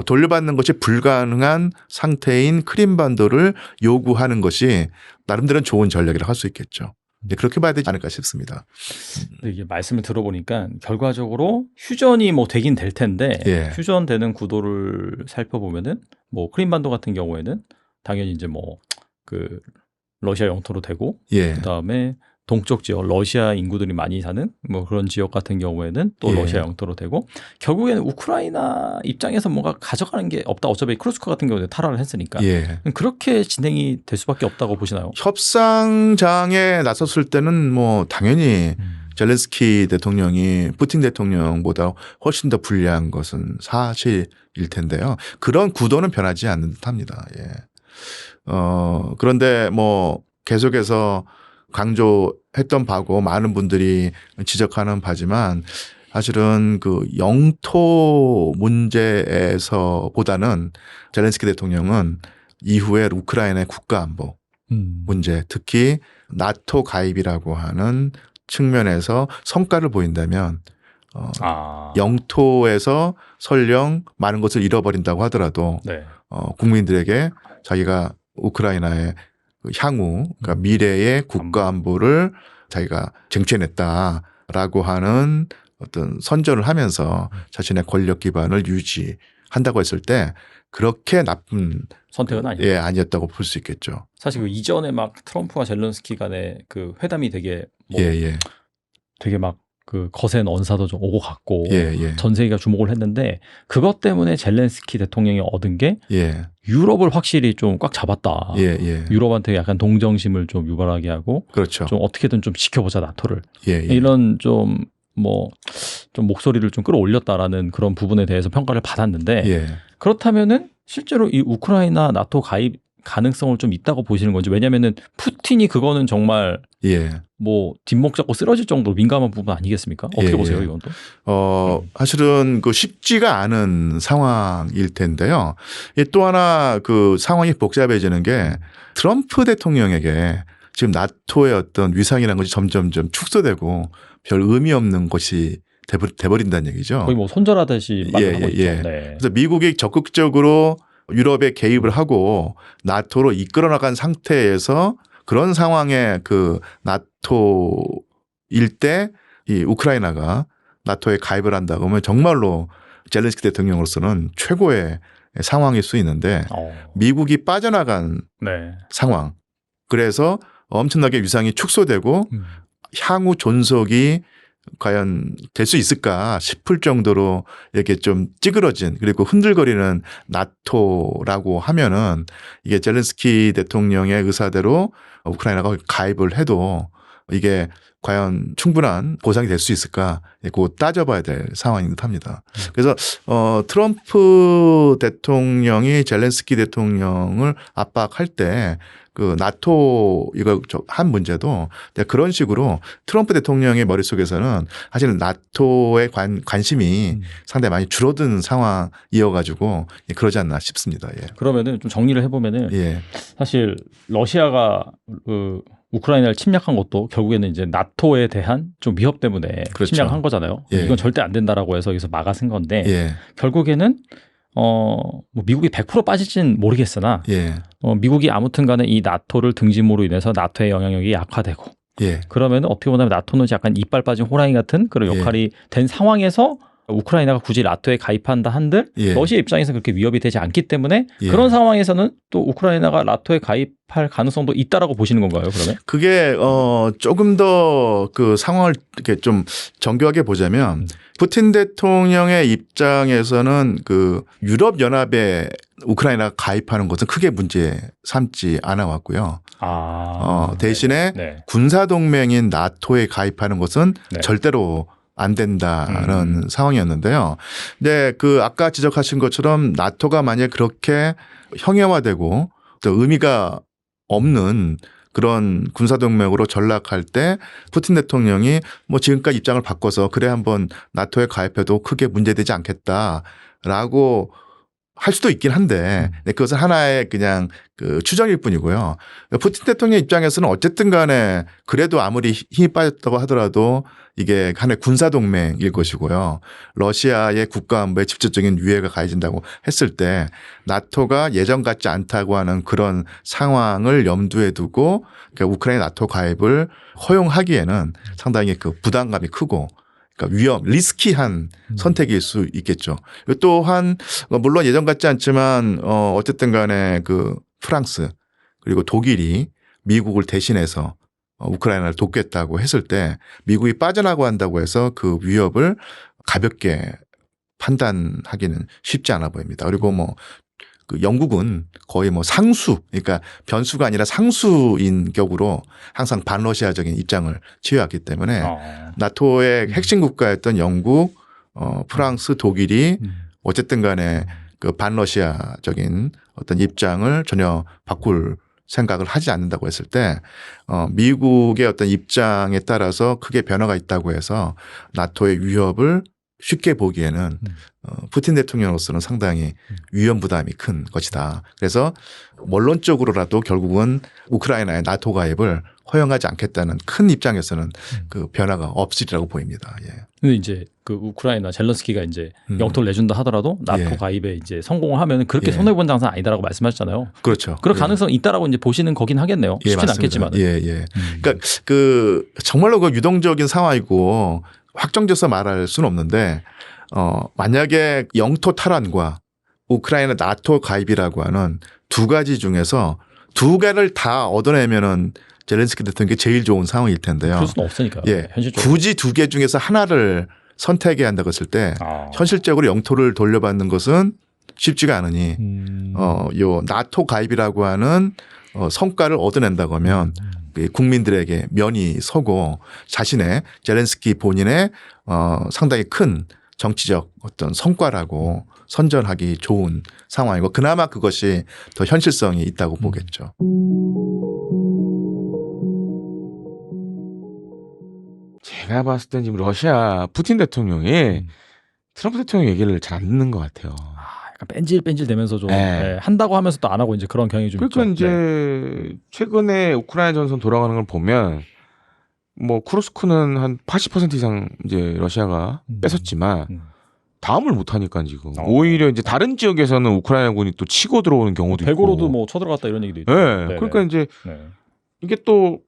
돌려받는 것이 불가능한 상태인 크림반도를 요구하는 것이 나름대로 좋은 전략이라고 할 수 있겠죠. 그렇게 봐야 되지 않을까 싶습니다. 이게 말씀을 들어보니까 결과적으로 휴전이 뭐 되긴 될 텐데 휴전되는 구도를 살펴보면은 뭐 크림반도 같은 경우에는 당연히 이제 뭐 그 러시아 영토로 되고 그다음에 동쪽 지역 러시아 인구들이 많이 사는 뭐 그런 지역 같은 경우에는 또 러시아 영토로 되고 결국에는 우크라이나 입장에서 뭔가 가져가는 게 없다. 어차피 크루스크 같은 경우에 탈환을 했으니까 그렇게 진행이 될 수밖에 없다고 보시나요? 협상장에 나섰을 때는 뭐 당연히 젤렌스키 대통령이 푸틴 대통령보다 훨씬 더 불리한 것은 사실일 텐데요. 그런 구도는 변하지 않는 듯합니다. 그런데 뭐 계속해서 강조했던 바고 많은 분들이 지적하는 바지만 사실은 그 영토 문제에서보다는 젤렌스키 대통령은 이후에 우크라이나의 국가안보 문제 특히 나토 가입이라고 하는 측면에서 성과를 보인다면 영토에서 설령 많은 것을 잃어버린다고 하더라도 국민들에게 자기가 우크라이나의 향후 그러니까 미래의 국가안보를 자기가 쟁취해냈다라고 하는 어떤 선전을 하면서 자신의 권력 기반을 유지한다고 했을 때 그렇게 나쁜 선택은 아니었다. 아니었다고 볼 수 있겠죠. 사실 그 이전에 막 트럼프와 젤렌스키 간의 그 회담이 되게 되게 막 그 거센 언사도 좀 오고 갔고 전 세계가 주목을 했는데 그것 때문에 젤렌스키 대통령이 얻은 게 유럽을 확실히 좀 꽉 잡았다. 유럽한테 약간 동정심을 좀 유발하게 하고 좀 어떻게든 좀 지켜보자 나토를. 이런 좀 목소리를 좀 끌어올렸다라는 그런 부분에 대해서 평가를 받았는데 그렇다면은 실제로 이 우크라이나 나토 가능성을 좀 있다고 보시는 건지. 왜냐면은 푸틴이 그거는 정말 뭐 뒷목 잡고 쓰러질 정도로 민감한 부분 아니겠습니까? 어떻게 보세요, 이건 또? 사실은 그 쉽지가 않은 상황일 텐데요. 또 하나 그 상황이 복잡해지는 게 트럼프 대통령에게 지금 나토의 어떤 위상이라는 것이 점점점 축소되고 별 의미 없는 것이 돼버린다는 얘기죠. 거의 뭐 손절하듯이 말하고 있죠. 네. 그래서 미국이 적극적으로 유럽에 개입을 하고 나토로 이끌어 나간 상태에서 그런 상황에 그 나토일 때 이 우크라이나가 나토에 가입을 한다 그러면 정말로 젤렌스키 대통령으로서는 최고의 상황일 수 있는데 미국이 빠져나간 상황. 그래서 엄청나게 위상이 축소되고 향후 존속이 과연 될 수 있을까 싶을 정도로 이렇게 좀 찌그러진 그리고 흔들거리는 나토라고 하면은 이게 젤렌스키 대통령의 의사대로 우크라이나가 가입을 해도 이게 과연 충분한 보상이 될 수 있을까? 그거 따져봐야 될 상황인 듯합니다. 그래서 트럼프 대통령이 젤렌스키 대통령을 압박할 때 그 나토 이거 한 문제도 그런 식으로 트럼프 대통령의 머릿속에서는 사실 나토의 관심이 상당히 많이 줄어든 상황이어가지고 그러지 않나 싶습니다. 그러면은 좀 정리를 해보면은 사실 러시아가 그 우크라이나를 침략한 것도 결국에는 이제 나토에 대한 좀 위협 때문에 침략한 거잖아요. 이건 절대 안 된다라고 해서 여기서 막아선 건데 결국에는 뭐 미국이 100% 빠질진 모르겠으나 미국이 아무튼 간에 이 나토를 등짐으로 인해서 나토의 영향력이 약화되고 그러면 어떻게 보면 나토는 약간 이빨 빠진 호랑이 같은 그런 역할이 된 상황에서 우크라이나가 굳이 나토에 가입한다 한들 러시아 입장에서는 그렇게 위협이 되지 않기 때문에 그런 상황에서는 또 우크라이나가 나토에 가입할 가능성도 있다라고 보시는 건가요, 그러면? 그게 조금 더 그 상황을 이렇게 좀 정교하게 보자면 푸틴 대통령의 입장에서는 그 유럽 연합에 우크라이나가 가입하는 것은 크게 문제 삼지 않아 왔고요. 대신에 군사 동맹인 나토에 가입하는 것은 절대로 안 된다는 상황이었는데요. 근데 그 아까 지적하신 것처럼 나토가 만약 그렇게 형해화되고 또 의미가 없는 그런 군사동맹으로 전락할 때 푸틴 대통령이 뭐 지금까지 입장을 바꿔서 그래 한번 나토에 가입해도 크게 문제되지 않겠다라고 할 수도 있긴 한데 그것은 하나의 그냥 그 추정일 뿐이고요. 푸틴 대통령 입장에서는 어쨌든 간에 그래도 아무리 힘이 빠졌다고 하더라도 이게 하나의 군사동맹일 것이고요. 러시아의 국가안보에 직접적인 위해가 가해진다고 했을 때 나토가 예전 같지 않다고 하는 그런 상황을 염두에 두고 그러니까 우크라이나 나토 가입을 허용하기에는 상당히 그 부담감이 크고 그러니까 리스키한 선택일 수 있겠죠. 또한 물론 예전 같지 않지만 어쨌든 간에 그 프랑스 그리고 독일이 미국을 대신해서 우크라이나를 돕겠다고 했을 때 미국이 빠져나가고 한다고 해서 그 위협을 가볍게 판단하기는 쉽지 않아 보입니다. 그리고 뭐 그 영국은 거의 뭐 상수, 그러니까 변수가 아니라 상수인 격으로 항상 반러시아적인 입장을 취해왔기 때문에 나토의 핵심 국가였던 영국, 프랑스, 독일이 어쨌든 간에 그 반러시아적인 어떤 입장을 전혀 바꿀 생각을 하지 않는다고 했을 때 미국의 어떤 입장에 따라서 크게 변화가 있다고 해서 나토의 위협을 쉽게 보기에는 푸틴 대통령으로서는 상당히 위험 부담이 큰 것이다. 그래서 원론적으로라도 결국은 우크라이나의 나토 가입을 허용하지 않겠다는 큰 입장에서는 그 변화가 없으리라고 보입니다. 근데 이제 그 우크라이나 젤렌스키가 이제 영토를 내준다 하더라도 나토 가입에 이제 성공을 하면 그렇게 손해 본 장사는 아니다라고 말씀하셨잖아요. 그렇죠. 그런 가능성이 있다라고 이제 보시는 거긴 하겠네요. 쉽진 않겠지만. 그러니까 그 정말로 그 유동적인 상황이고 확정져서 말할 수는 없는데 만약에 영토 탈환과 우크라이나 나토 가입이라고 하는 두 가지 중에서 두 개를 다 얻어내면은 젤렌스키 대통령이 제일 좋은 상황일 텐데요. 그럴 수는 없으니까요. 현실적으로. 굳이 두 개 중에서 하나를 선택해야 한다고 했을 때 현실적으로 영토를 돌려받는 것은 쉽지가 않으니 요 나토 가입이라고 하는 성과를 얻어낸다고 하면 국민들에게 면이 서고 자신의 젤렌스키 본인의 상당히 큰 정치적 어떤 성과라고 선전하기 좋은 상황이고 그나마 그것이 더 현실성이 있다고 보겠죠. 제가 봤을 땐 지금 러시아 푸틴 대통령이 트럼프 대통령 얘기를 잘 안 듣는 것 같아요. 약간 뺀질뺀질 되면서 좀 한다고 하면서 또 안 하고 이제 그런 경향이 좀 그러니까 있죠. 이제 최근에 우크라이나 전선 돌아가는 걸 보면 뭐 쿠르스크는 한 80% 이상 이제 러시아가 뺏었지만 다음을 못 하니까 지금 오히려 이제 다른 지역에서는 우크라이나군이 또 치고 들어오는 경우도 있고. 배고로도 뭐 쳐들어갔다 이런 얘기도 있죠. 네. 그러니까 이제 이게 또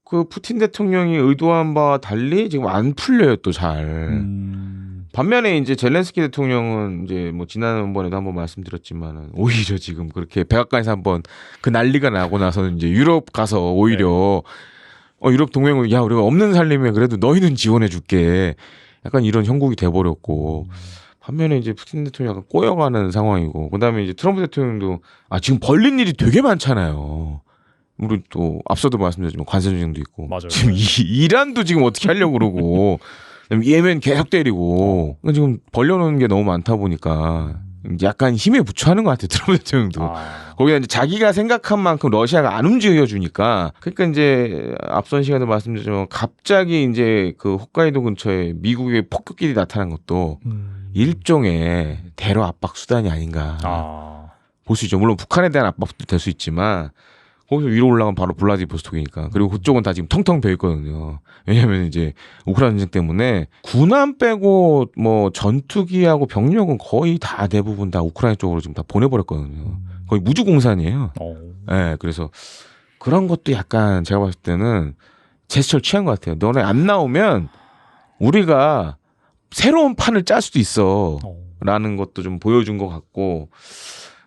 그 푸틴 대통령이 의도한 바와 달리 지금 안 풀려요 또 잘. 반면에 이제 젤렌스키 대통령은 이제 뭐 지난번에도 한번 말씀드렸지만은 오히려 지금 그렇게 백악관에서 한번 그 난리가 나고 나서는 이제 유럽 가서 오히려 유럽 동맹은 야 우리가 없는 살림에 그래도 너희는 지원해줄게. 약간 이런 형국이 돼버렸고. 반면에 이제 푸틴 대통령이 약간 꼬여가는 상황이고. 그다음에 이제 트럼프 대통령도 지금 벌린 일이 되게 많잖아요. 우리 또 앞서도 말씀드렸지만 관세 전쟁도 있고. 맞아요. 지금 이란도 지금 어떻게 하려고 그러고. 예멘 계속 때리고. 지금 벌려놓은 게 너무 많다 보니까 약간 힘에 부추하는 것 같아요. 트럼프 대통령도. 거기다 이제 자기가 생각한 만큼 러시아가 안 움직여 주니까. 그러니까 이제 앞선 시간에 말씀드렸지만 갑자기 이제 그 홋카이도 근처에 미국의 폭격기들이 나타난 것도 일종의 대러 압박 수단이 아닌가 볼 수 있죠. 물론 북한에 대한 압박도 될 수 있지만 거기서 위로 올라가면 바로 블라디보스토크니까. 그리고 그쪽은 다 지금 텅텅 비어 있거든요. 왜냐하면 이제 우크라이나 전쟁 때문에 군함 빼고 뭐 전투기하고 병력은 거의 다 대부분 다 우크라이나 쪽으로 지금 다 보내버렸거든요. 거의 무주공산이에요. 네, 그래서 그런 것도 약간 제가 봤을 때는 제스처를 취한 것 같아요. 너네 안 나오면 우리가 새로운 판을 짤 수도 있어. 라는 것도 좀 보여준 것 같고.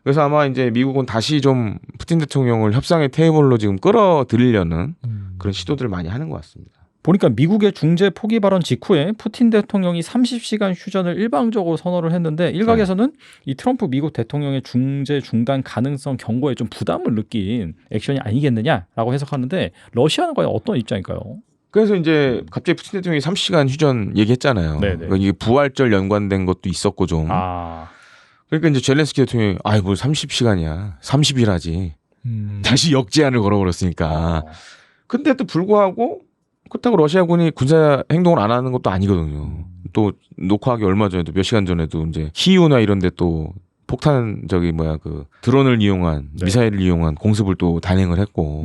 그래서 아마 이제 미국은 다시 좀 푸틴 대통령을 협상의 테이블로 지금 끌어들이려는 그런 시도들을 많이 하는 것 같습니다. 보니까 미국의 중재 포기 발언 직후에 푸틴 대통령이 30시간 휴전을 일방적으로 선언을 했는데 일각에서는 이 트럼프 미국 대통령의 중재 중단 가능성 경고에 좀 부담을 느낀 액션이 아니겠느냐라고 해석하는데 러시아는 과연 어떤 입장일까요? 그래서 이제 갑자기 푸틴 대통령이 30시간 휴전 얘기했잖아요. 그러니까 이게 부활절 연관된 것도 있었고 좀. 그러니까 이제 젤렌스키 대통령이 뭐 30시간이야. 30일 하지. 다시 역제한을 걸어버렸으니까. 근데도 불구하고 그렇다고 러시아군이 군사 행동을 안 하는 것도 아니거든요. 또 녹화하기 얼마 전에도 몇 시간 전에도 이제 키이우나 이런 데 또 폭탄 그 드론을 이용한 미사일을 이용한 공습을 또 단행을 했고.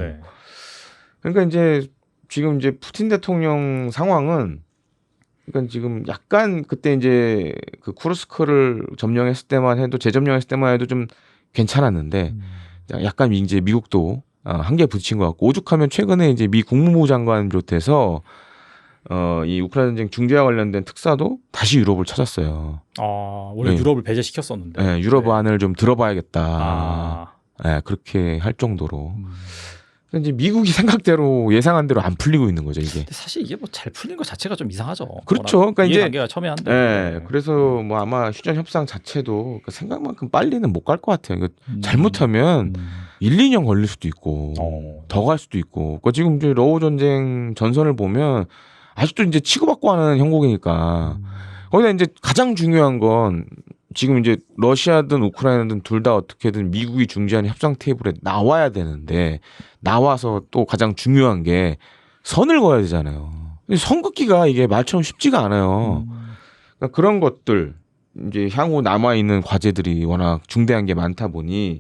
그러니까 이제 지금 이제 푸틴 대통령 상황은 그러니까 지금 약간 그때 이제 그 쿠르스크를 점령했을 때만 해도 재점령했을 때만 해도 좀 괜찮았는데 약간 이제 미국도 한계에 부딪힌 것 같고 오죽하면 최근에 이제 미 국무부 장관 비롯해서 이 우크라이나 전쟁 중재와 관련된 특사도 다시 유럽을 찾았어요. 원래 유럽을 배제시켰었는데. 네, 유럽 안을 좀 들어봐야겠다. 네, 그렇게 할 정도로. 이제 미국이 생각대로 예상한 대로 안 풀리고 있는 거죠 이게. 사실 이게 뭐 잘 풀린 것 자체가 좀 이상하죠. 그렇죠. 그러니까 이제 이해관계가 첨예한데. 네, 그래서 뭐 아마 휴전 협상 자체도 생각만큼 빨리는 못 갈 것 같아요. 잘못하면 1, 2년 걸릴 수도 있고 더 갈 수도 있고. 그러니까 지금 이제 러우 전쟁 전선을 보면 아직도 이제 치고받고 하는 형국이니까. 거기다 이제 가장 중요한 건 지금 이제 러시아든 우크라이나든 둘 다 어떻게든 미국이 중재하는 협상 테이블에 나와야 되는데 나와서 또 가장 중요한 게 선을 그어야 되잖아요. 선 긋기가 이게 말처럼 쉽지가 않아요. 그러니까 그런 것들 이제 향후 남아 있는 과제들이 워낙 중대한 게 많다 보니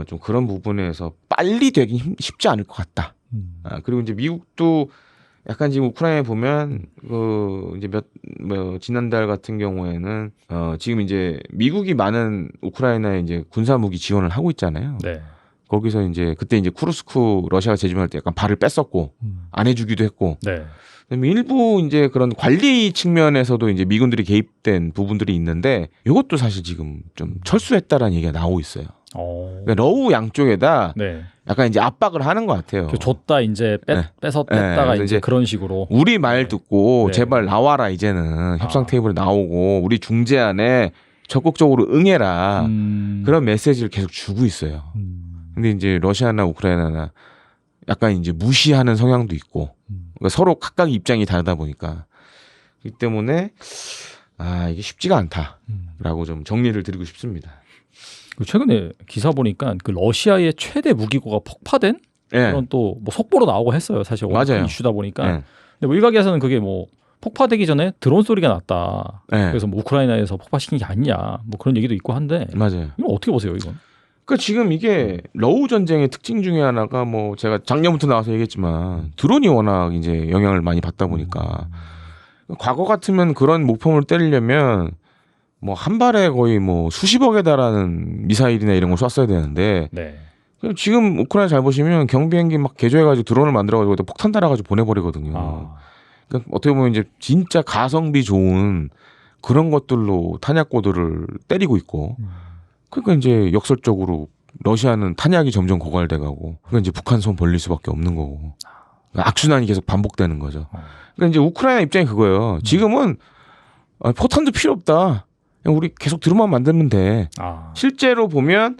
좀 그런 부분에서 빨리 되긴 쉽지 않을 것 같다. 그리고 이제 미국도 약간 지금 우크라이나에 보면 이제 지난달 같은 경우에는 지금 이제 미국이 많은 우크라이나에 이제 군사 무기 지원을 하고 있잖아요. 거기서 이제 그때 이제 쿠르스크 러시아가 재점할 때 약간 발을 뺐었고 안 해주기도 했고. 그다음에 일부 이제 그런 관리 측면에서도 이제 미군들이 개입된 부분들이 있는데 이것도 사실 지금 좀 철수했다라는 얘기가 나오고 있어요. 그러니까 러우 양쪽에다 약간 이제 압박을 하는 것 같아요. 줬다 이제 뺏어 뺐다가 이제 그런 식으로 우리 말 듣고 제발 나와라 이제는 협상 테이블에 나오고 우리 중재안에 적극적으로 응해라 그런 메시지를 계속 주고 있어요. 근데 이제 러시아나 우크라이나나 약간 이제 무시하는 성향도 있고 그러니까 서로 각각 입장이 다르다 보니까 그렇기 때문에 이게 쉽지가 않다라고 좀 정리를 드리고 싶습니다. 최근에 기사 보니까 그 러시아의 최대 무기고가 폭파된 그런 또 뭐 속보로 나오고 했어요. 사실 맞아요. 이슈다 보니까. 근데 뭐 일각에서는 그게 뭐 폭파되기 전에 드론 소리가 났다. 그래서 뭐 우크라이나에서 폭파시킨 게 아니냐. 뭐 그런 얘기도 있고 한데. 맞아요. 이거 어떻게 보세요, 이건? 그러니까 지금 이게 러우 전쟁의 특징 중에 하나가 뭐 제가 작년부터 나와서 얘기했지만 드론이 워낙 이제 영향을 많이 받다 보니까 과거 같으면 그런 목표물을 때리려면 뭐 한 발에 거의 뭐 수십억에 달하는 미사일이나 이런 걸 쐈어야 되는데 지금 우크라이나 잘 보시면 경비행기 막 개조해가지고 드론을 만들어가지고 폭탄 달아가지고 보내버리거든요. 그러니까 어떻게 보면 이제 진짜 가성비 좋은 그런 것들로 탄약고도를 때리고 있고 그러니까 이제 역설적으로 러시아는 탄약이 점점 고갈돼가고 그러니까 이제 북한 손 벌릴 수밖에 없는 거고 그러니까 악순환이 계속 반복되는 거죠. 그러니까 이제 우크라이나 입장이 그거예요. 지금은 포탄도 필요 없다. 그냥 우리 계속 드론만 만들면 돼. 실제로 보면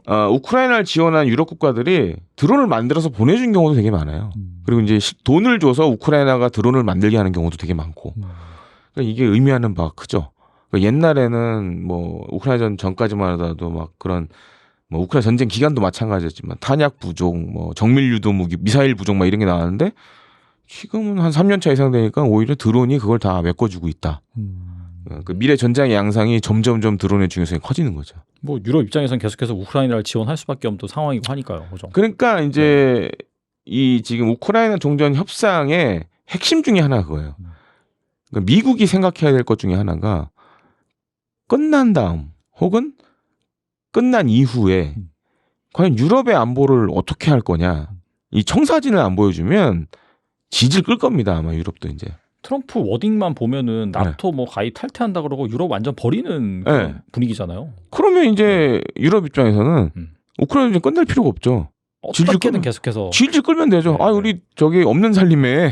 우크라이나를 지원한 유럽 국가들이 드론을 만들어서 보내준 경우도 되게 많아요. 그리고 이제 돈을 줘서 우크라이나가 드론을 만들게 하는 경우도 되게 많고. 그러니까 이게 의미하는 바가 크죠. 그러니까 옛날에는 뭐 우크라이나 전까지만 하더라도 막 그런 뭐 우크라이나 전쟁 기간도 마찬가지였지만 탄약 부족, 뭐 정밀 유도 무기, 미사일 부족 막 이런 게 나왔는데 지금은 한 3년 차 이상 되니까 오히려 드론이 그걸 다 메꿔주고 있다. 그 미래 전장의 양상이 점점점 드론의 중요성이 커지는 거죠. 뭐 유럽 입장에서는 계속해서 우크라이나를 지원할 수밖에 없는 상황이고 하니까요. 그죠? 그러니까 이제 이 지금 우크라이나 종전 협상의 핵심 중에 하나가 그거예요. 그러니까 미국이 생각해야 될 것 중에 하나가 끝난 다음 혹은 끝난 이후에 과연 유럽의 안보를 어떻게 할 거냐. 이 청사진을 안 보여주면 지질 끌 겁니다. 아마 유럽도 이제. 트럼프 워딩만 보면은 나토 뭐 가입 탈퇴한다 그러고 유럽 완전 버리는 그런 분위기잖아요. 그러면 이제 유럽 입장에서는 우크라이나 좀 끝낼 필요가 없죠. 어떻게든 계속해서 질질 끌면 되죠. 우리 저기 없는 살림에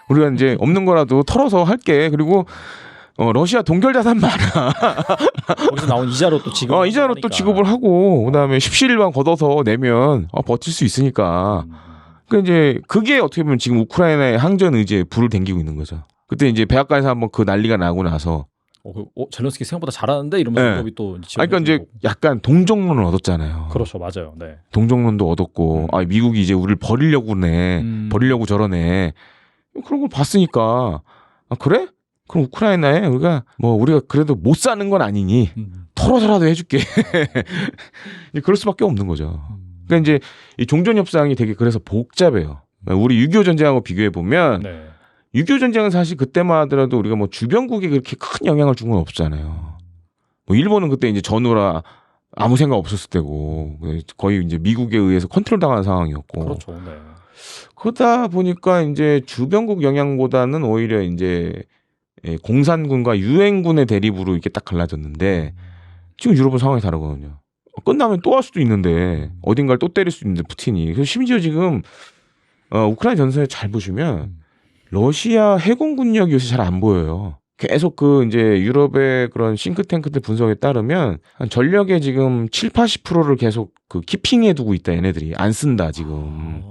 우리가 이제 없는 거라도 털어서 할게. 그리고 러시아 동결 자산 많아. 거기서 나온 이자로 또 지급. 이자로 또 지급을 하고 그다음에 17일만 걷어서 내면 버틸 수 있으니까. 그러니까 이제 그게 어떻게 보면 지금 우크라이나의 항전 의지에 불을 댕기고 있는 거죠. 그때 이제 백악관에서 한번 그 난리가 나고 나서 젤렌스키 생각보다 잘하는데 이러면서 유럽이 또 그러니까 이제 약간 동정론을 얻었잖아요. 그렇죠, 맞아요. 네. 동정론도 얻었고 미국이 이제 우리를 버리려고 그러네, 버리려고 저러네. 그런 걸 봤으니까 그래? 그럼 우크라이나에 우리가 그래도 못 사는 건 아니니 털어서라도 해줄게. 그럴 수밖에 없는 거죠. 그러니까 이제 이 종전 협상이 되게 그래서 복잡해요. 우리 6.25 전쟁하고 비교해 보면 6.25 전쟁은 사실 그때만 하더라도 우리가 뭐 주변국에 그렇게 큰 영향을 준 건 없잖아요. 뭐 일본은 그때 이제 전후라 아무 생각 없었을 때고 거의 이제 미국에 의해서 컨트롤 당하는 상황이었고. 그렇죠. 네. 그러다 보니까 이제 주변국 영향보다는 오히려 이제 공산군과 유엔군의 대립으로 이렇게 딱 갈라졌는데 지금 유럽은 상황이 다르거든요. 끝나면 또 할 수도 있는데 어딘가를 또 때릴 수 있는데 푸틴이. 그래서 심지어 지금 우크라이나 전선에 잘 보시면 러시아 해군 군력이 요새 잘 안 보여요. 계속 이제 유럽의 그런 싱크탱크들 분석에 따르면 한 전력의 지금 70-80%를 계속 키핑해 두고 있다. 얘네들이 안 쓴다 지금.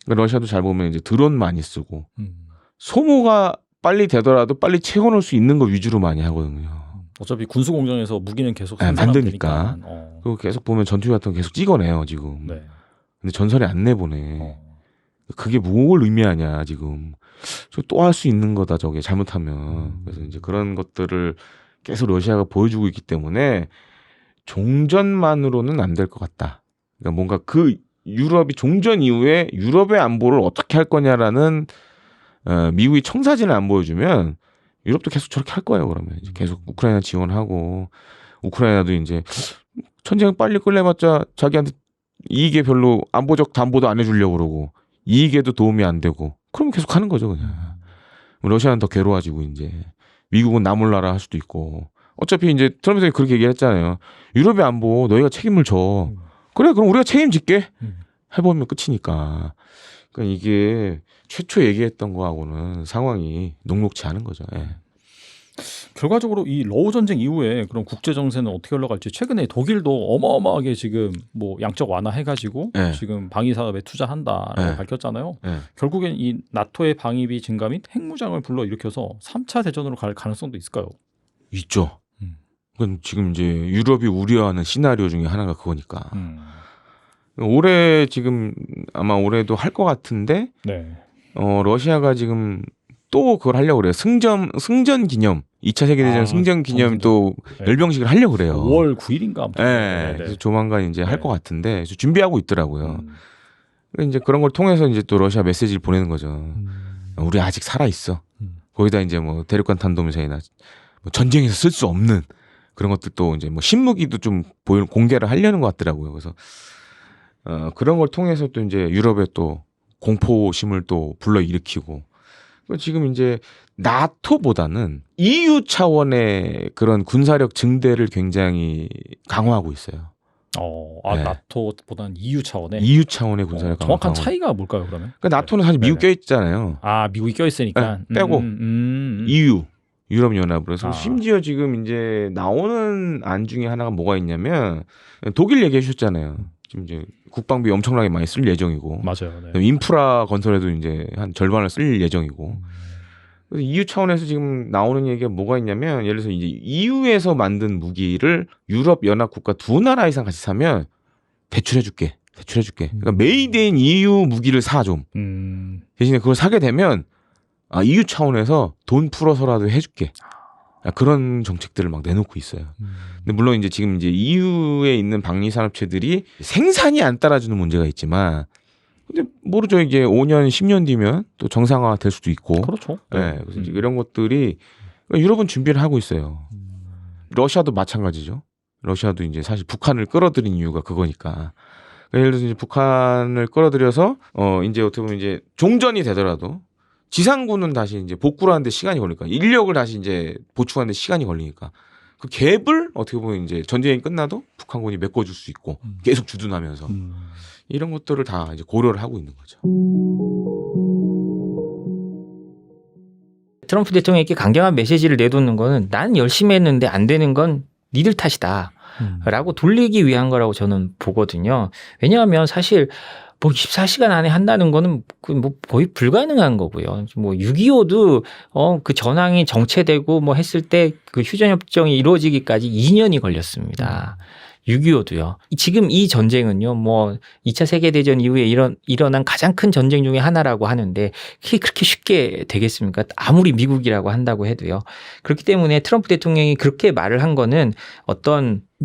그러니까 러시아도 잘 보면 이제 드론 많이 쓰고 소모가 빨리 되더라도 빨리 채워놓을 수 있는 거 위주로 많이 하거든요. 어차피 군수 공장에서 무기는 계속 만드니까. 그리고 계속 보면 전투기 같은 거 계속 찍어내요 지금. 근데 전설이 안 내보내. 그게 뭘 의미하냐 지금. 또 할 수 있는 거다 저게 잘못하면. 그래서 이제 그런 것들을 계속 러시아가 보여주고 있기 때문에 종전만으로는 안 될 것 같다. 그러니까 뭔가 유럽이 종전 이후에 유럽의 안보를 어떻게 할 거냐라는 미국이 청사진을 안 보여주면 유럽도 계속 저렇게 할 거예요. 그러면 이제 계속 우크라이나 지원하고 우크라이나도 이제 전쟁 빨리 끌려봤자 자기한테 이익에 별로 안보적 담보도 안 해주려고 그러고 이익에도 도움이 안 되고 그러면 계속 하는 거죠 그냥. 러시아는 더 괴로워지고 이제 미국은 나 몰라라 할 수도 있고 어차피 이제 트럼프 대통령이 그렇게 얘기했잖아요. 유럽의 안보 너희가 책임을 져. 그래 그럼 우리가 책임질게. 해보면 끝이니까. 그러니까 이게 최초 얘기했던 거하고는 상황이 녹록치 않은 거죠. 결과적으로 이 러우 전쟁 이후에 그럼 국제 정세는 어떻게 흘러갈지 최근에 독일도 어마어마하게 지금 뭐 양적 완화해가지고 지금 방위 사업에 투자한다라고 밝혔잖아요. 결국엔 이 나토의 방위비 증가 및 핵무장을 불러일으켜서 3차 대전으로 갈 가능성도 있을까요? 있죠. 그건 지금 이제 유럽이 우려하는 시나리오 중에 하나가 그거니까. 올해 지금 아마 올해도 할 것 같은데 네. 러시아가 지금 또 그걸 하려고 그래요. 승전 기념 2차 세계대전 승전 기념 또 네. 열병식을 하려고 그래요. 5월 9일인가? 네. 그래서 조만간 이제 할 것 같은데 준비하고 있더라고요. 이제 그런 걸 통해서 이제 또 러시아 메시지를 보내는 거죠. 우리 아직 살아 있어. 거기다 이제 뭐 대륙간 탄도미사일이나 뭐 전쟁에서 쓸 수 없는 그런 것들도 이제 뭐 신무기도 좀 공개를 하려는 것 같더라고요. 그래서 그런 걸 통해서 또 이제 유럽에 또 공포심을 또 불러일으키고 지금 이제 나토보다는 EU 차원의 그런 군사력 증대를 굉장히 강화하고 있어요. 네. 나토보다는 EU 차원의? EU 차원의 군사력 강화. 정확한 차이가 뭘까요, 그러면? 그러니까 나토는 사실 미국 껴있잖아요. 미국이 껴있으니까. 네, 빼고 EU, 유럽연합으로. 그래서 심지어 지금 이제 나오는 안 중에 하나가 뭐가 있냐면 독일 얘기해 주셨잖아요. 지금 이제 국방비 엄청나게 많이 쓸 예정이고. 맞아요. 네. 인프라 건설에도 이제 한 절반을 쓸 예정이고. 그래서 EU 차원에서 지금 나오는 얘기가 뭐가 있냐면 예를 들어서 이제 EU에서 만든 무기를 유럽 연합 국가 두 나라 이상 같이 사면 대출해줄게. 그러니까 메이드인 EU 무기를 사 좀. 대신에 그걸 사게 되면 EU 차원에서 돈 풀어서라도 해줄게. 그런 정책들을 막 내놓고 있어요. 근데 물론 이제 지금 이제 EU에 있는 방위 산업체들이 생산이 안 따라주는 문제가 있지만, 근데 모르죠. 이게 5년, 10년 뒤면 또 정상화 될 수도 있고. 그렇죠. 네. 그래서 이제 이런 것들이 유럽은 준비를 하고 있어요. 러시아도 마찬가지죠. 러시아도 이제 사실 북한을 끌어들인 이유가 그거니까. 예를 들어서 이제 북한을 끌어들여서 이제 어떻게 보면 이제 종전이 되더라도 지상군은 다시 이제 복구를 하는데 시간이 걸리니까 인력을 다시 이제 보충하는데 시간이 걸리니까 그 갭을 어떻게 보면 이제 전쟁이 끝나도 북한군이 메꿔줄 수 있고 계속 주둔하면서 이런 것들을 다 이제 고려를 하고 있는 거죠. 트럼프 대통령이 이렇게 강경한 메시지를 내놓는 거는 난 열심히 했는데 안 되는 건 니들 탓이다. 라고 돌리기 위한 거라고 저는 보거든요. 왜냐하면 사실 뭐 24시간 안에 한다는 거는 뭐 거의 불가능한 거고요. 뭐 6.25도 그 전황이 정체되고 뭐 했을 때 그 휴전협정이 이루어지기까지 2년이 걸렸습니다. 6.25도요. 지금 이 전쟁은요, 뭐 2차 세계대전 이후에 일어난 가장 큰 전쟁 중에 하나라고 하는데 그게 그렇게 쉽게 되겠습니까? 아무리 미국이라고 한다고 해도요. 그렇기 때문에 트럼프 대통령이 그렇게 말을 한 거는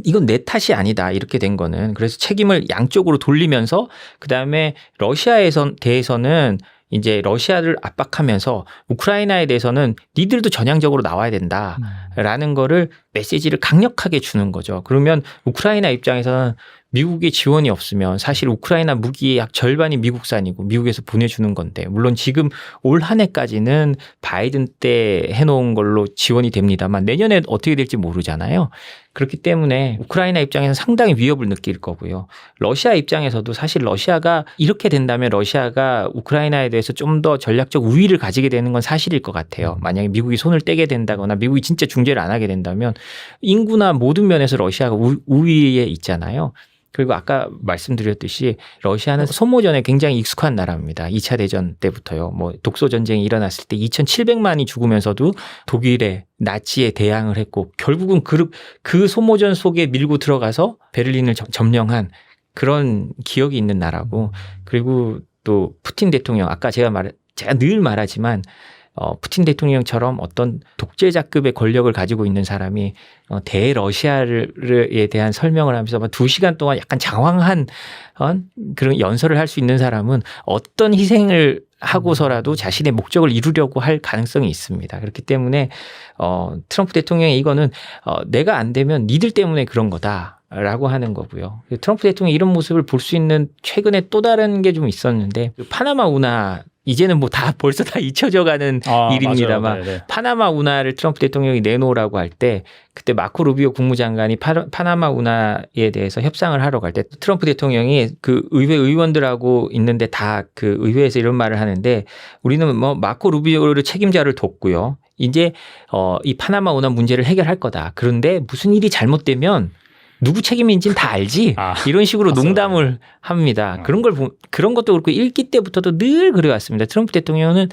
이건 내 탓이 아니다 이렇게 된 거는, 그래서 책임을 양쪽으로 돌리면서 그다음에 러시아에 대해서는 이제 러시아를 압박하면서 우크라이나에 대해서는 니들도 전향적으로 나와야 된다라는 거를 메시지를 강력하게 주는 거죠. 그러면 우크라이나 입장에서는 미국의 지원이 없으면 사실 우크라이나 무기의 약 절반이 미국산이고 미국에서 보내주는 건데, 물론 지금 올 한 해까지는 바이든 때 해놓은 걸로 지원이 됩니다만 내년에 어떻게 될지 모르잖아요. 그렇기 때문에 우크라이나 입장에서는 상당히 위협을 느낄 거고요. 러시아 입장에서도 사실 러시아가 이렇게 된다면 러시아가 우크라이나에 대해서 좀 더 전략적 우위를 가지게 되는 건 사실일 것 같아요. 만약에 미국이 손을 떼게 된다거나 미국이 진짜 중재를 안 하게 된다면 인구나 모든 면에서 러시아가 우위에 있잖아요. 그리고 아까 말씀드렸듯이 러시아는 소모전에 굉장히 익숙한 나라입니다. 2차 대전 때부터요. 뭐 독소 전쟁이 일어났을 때 2,700만이 죽으면서도 독일에 나치에 대항을 했고 결국은 그 소모전 속에 밀고 들어가서 베를린을 점령한 그런 기억이 있는 나라고, 그리고 또 푸틴 대통령, 아까 제가 늘 말하지만 푸틴 대통령처럼 어떤 독재자급의 권력을 가지고 있는 사람이 대러시아에 대한 설명을 하면서 2시간 동안 약간 장황한 그런 연설을 할 수 있는 사람은 어떤 희생을 하고서라도 자신의 목적을 이루려고 할 가능성이 있습니다. 그렇기 때문에 트럼프 대통령이 이거는 내가 안 되면 니들 때문에 그런 거다라고 하는 거고요. 트럼프 대통령이 이런 모습을 볼 수 있는 최근에 또 다른 게 좀 있었는데, 파나마 운하 이제는 뭐 다 벌써 다 잊혀져 가는 일입니다만, 파나마 운하를 트럼프 대통령이 내놓으라고 할 때 그때 마코 루비오 국무장관이 파나마 운하에 대해서 협상을 하러 갈 때 트럼프 대통령이 그 의회 의원들하고 있는데 다 그 의회에서 이런 말을 하는데, 우리는 뭐 마코 루비오를 책임자를 뒀고요. 이제 이 파나마 운하 문제를 해결할 거다. 그런데 무슨 일이 잘못되면 누구 책임인지는 다 알지? 이런 식으로 농담을 합니다. 그런 것도 그렇고 1기 때부터도 늘 그래왔습니다. 트럼프 대통령은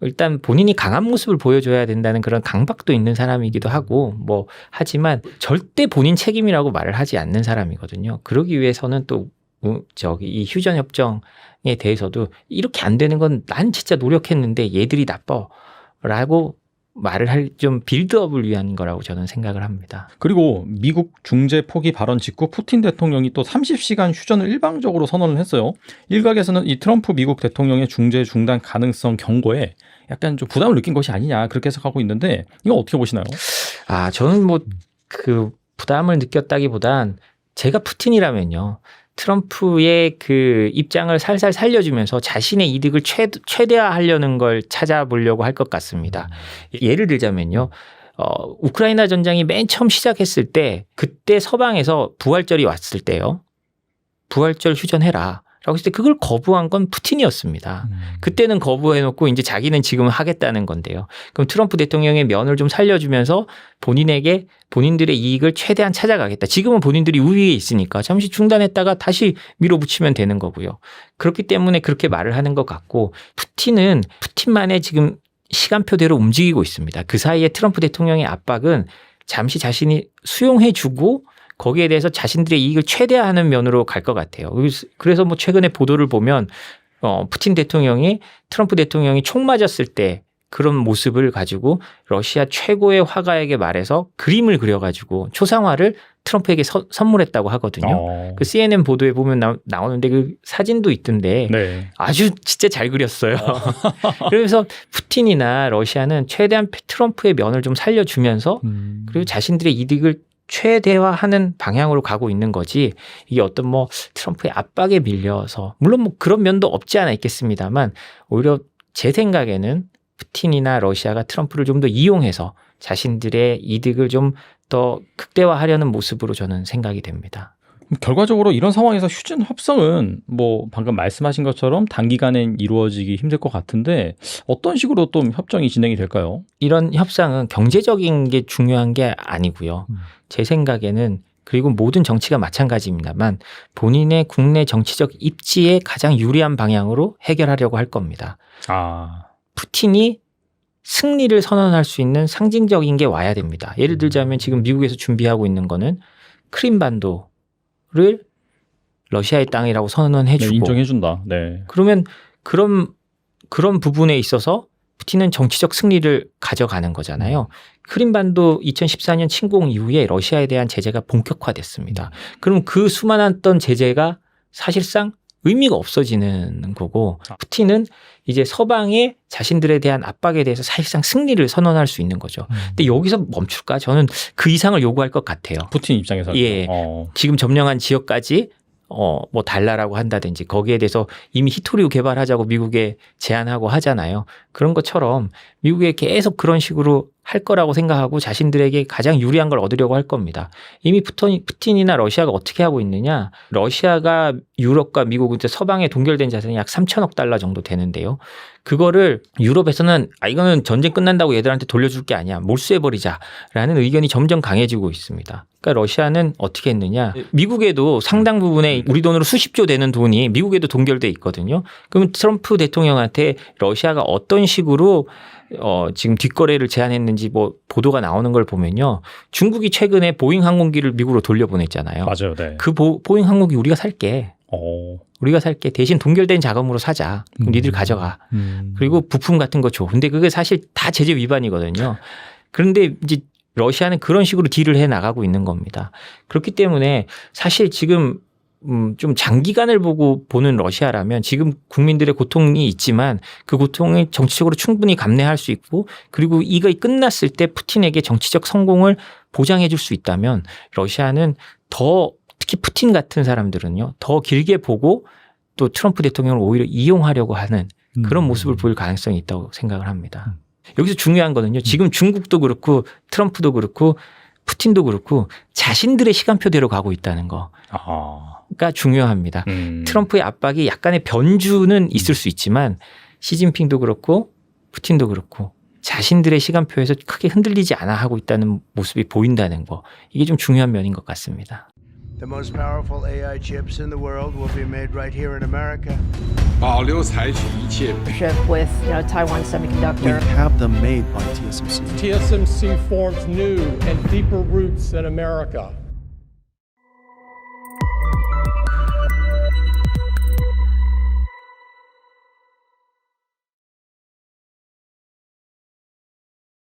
일단 본인이 강한 모습을 보여줘야 된다는 그런 강박도 있는 사람이기도 하고 뭐 하지만 절대 본인 책임이라고 말을 하지 않는 사람이거든요. 그러기 위해서는 또 이 휴전 협정에 대해서도 이렇게 안 되는 건 난 진짜 노력했는데 얘들이 나빠라고 말을 할 좀 빌드업을 위한 거라고 저는 생각을 합니다. 그리고 미국 중재 포기 발언 직후 푸틴 대통령이 또 30시간 휴전을 일방적으로 선언을 했어요. 일각에서는 이 트럼프 미국 대통령의 중재 중단 가능성 경고에 약간 좀 부담을 느낀 것이 아니냐 그렇게 해석하고 있는데 이거 어떻게 보시나요? 저는 뭐 그 부담을 느꼈다기보단 제가 푸틴이라면요. 트럼프의 그 입장을 살살 살려주면서 자신의 이득을 최대화하려는 걸 찾아보려고 할 것 같습니다. 예를 들자면요. 우크라이나 전쟁이 맨 처음 시작했을 때 그때 서방에서 부활절이 왔을 때요. 부활절 휴전해라. 라고 했을 때 그걸 거부한 건 푸틴이었습니다. 그때는 거부해놓고 이제 자기는 지금 하겠다는 건데요. 그럼 트럼프 대통령의 면을 좀 살려주면서 본인들의 이익을 최대한 찾아가겠다. 지금은 본인들이 우위에 있으니까 잠시 중단했다가 다시 밀어붙이면 되는 거고요. 그렇기 때문에 그렇게 말을 하는 것 같고 푸틴은 푸틴만의 지금 시간표대로 움직이고 있습니다. 그 사이에 트럼프 대통령의 압박은 잠시 자신이 수용해주고 거기에 대해서 자신들의 이익을 최대화하는 면으로 갈 것 같아요. 그래서 뭐 최근에 보도를 보면 푸틴 대통령이 트럼프 대통령이 총 맞았을 때 그런 모습을 가지고 러시아 최고의 화가에게 말해서 그림을 그려가지고 초상화를 트럼프에게 선물했다고 하거든요. 그 CNN 보도에 보면 나오는데 그 사진도 있던데 네. 아주 진짜 잘 그렸어요. 그래서 푸틴이나 러시아는 최대한 트럼프의 면을 좀 살려주면서 그리고 자신들의 이득을 최대화하는 방향으로 가고 있는 거지 이게 어떤 뭐 트럼프의 압박에 밀려서 물론 뭐 그런 면도 없지 않아 있겠습니다만 오히려 제 생각에는 푸틴이나 러시아가 트럼프를 좀 더 이용해서 자신들의 이득을 좀 더 극대화하려는 모습으로 저는 생각이 됩니다. 결과적으로 이런 상황에서 휴전 협상은 뭐 방금 말씀하신 것처럼 단기간엔 이루어지기 힘들 것 같은데 어떤 식으로 또 협정이 진행이 될까요? 이런 협상은 경제적인 게 중요한 게 아니고요. 제 생각에는 그리고 모든 정치가 마찬가지입니다만 본인의 국내 정치적 입지에 가장 유리한 방향으로 해결하려고 할 겁니다. 푸틴이 승리를 선언할 수 있는 상징적인 게 와야 됩니다. 예를 들자면 지금 미국에서 준비하고 있는 거는 크림반도를 러시아의 땅이라고 선언해주고 인정해준다. 네. 그러면 그런 부분에 있어서 푸틴은 정치적 승리를 가져가는 거잖아요. 크림반도 2014년 침공 이후에 러시아에 대한 제재가 본격화됐습니다. 그럼 그 수많았던 제재가 사실상 의미가 없어지는 거고 푸틴은 이제 서방의 자신들에 대한 압박에 대해서 사실상 승리를 선언할 수 있는 거죠. 근데 여기서 멈출까? 저는 그 이상을 요구할 것 같아요. 푸틴 입장에서. 예. 지금 점령한 지역까지 뭐 달라라고 한다든지 거기에 대해서 이미 히토리오 개발하자고 미국에 제안하고 하잖아요. 그런 것처럼 미국에 계속 그런 식으로 할 거라고 생각하고 자신들에게 가장 유리한 걸 얻으려고 할 겁니다. 이미 푸틴이나 러시아가 어떻게 하고 있느냐. 러시아가 유럽과 미국 서방에 동결된 자산이 약 3천억 달러 정도 되는데요. 그거를 유럽에서는 이거는 전쟁 끝난다고 얘들한테 돌려줄 게 아니야. 몰수해버리자라는 의견이 점점 강해지고 있습니다. 그러니까 러시아는 어떻게 했느냐. 미국에도 상당 부분의 우리 돈으로 수십조 되는 돈이 미국에도 동결돼 있거든요. 그럼 트럼프 대통령한테 러시아가 어떤 식으로 지금 뒷거래를 제안했는지 뭐 보도가 나오는 걸 보면요. 중국이 최근에 보잉 항공기를 미국으로 돌려보냈잖아요. 맞아요. 네. 그 보잉 항공기 우리가 살게. 우리가 살게. 대신 동결된 자금으로 사자. 그럼 니들 가져가. 그리고 부품 같은 거 줘. 근데 그게 사실 다 제재 위반이거든요. 그런데 이제 러시아는 그런 식으로 딜을 해 나가고 있는 겁니다. 그렇기 때문에 사실 지금 좀 장기간을 보는 러시아라면 지금 국민들의 고통이 있지만 그 고통을 정치적으로 충분히 감내할 수 있고 그리고 이거 끝났을 때 푸틴에게 정치적 성공을 보장해 줄 수 있다면 러시아는 더 특히 푸틴 같은 사람들은요 더 길게 보고 또 트럼프 대통령을 오히려 이용하려고 하는 그런 모습을 보일 가능성이 있다고 생각을 합니다. 여기서 중요한 거는요. 지금 중국도 그렇고 트럼프도 그렇고 푸틴도 그렇고 자신들의 시간표대로 가고 있다는 거가 중요합니다. 트럼프의 압박이 약간의 변주는 있을 수 있지만 시진핑도 그렇고 푸틴도 그렇고 자신들의 시간표에서 크게 흔들리지 않아 하고 있다는 모습이 보인다는 거. 이게 좀 중요한 면인 것 같습니다. The most powerful AI chips in the world will be made right here in America. 保留采取一切 with Taiwan Semiconductor. We have them made by TSMC. TSMC forms new and deeper roots in America.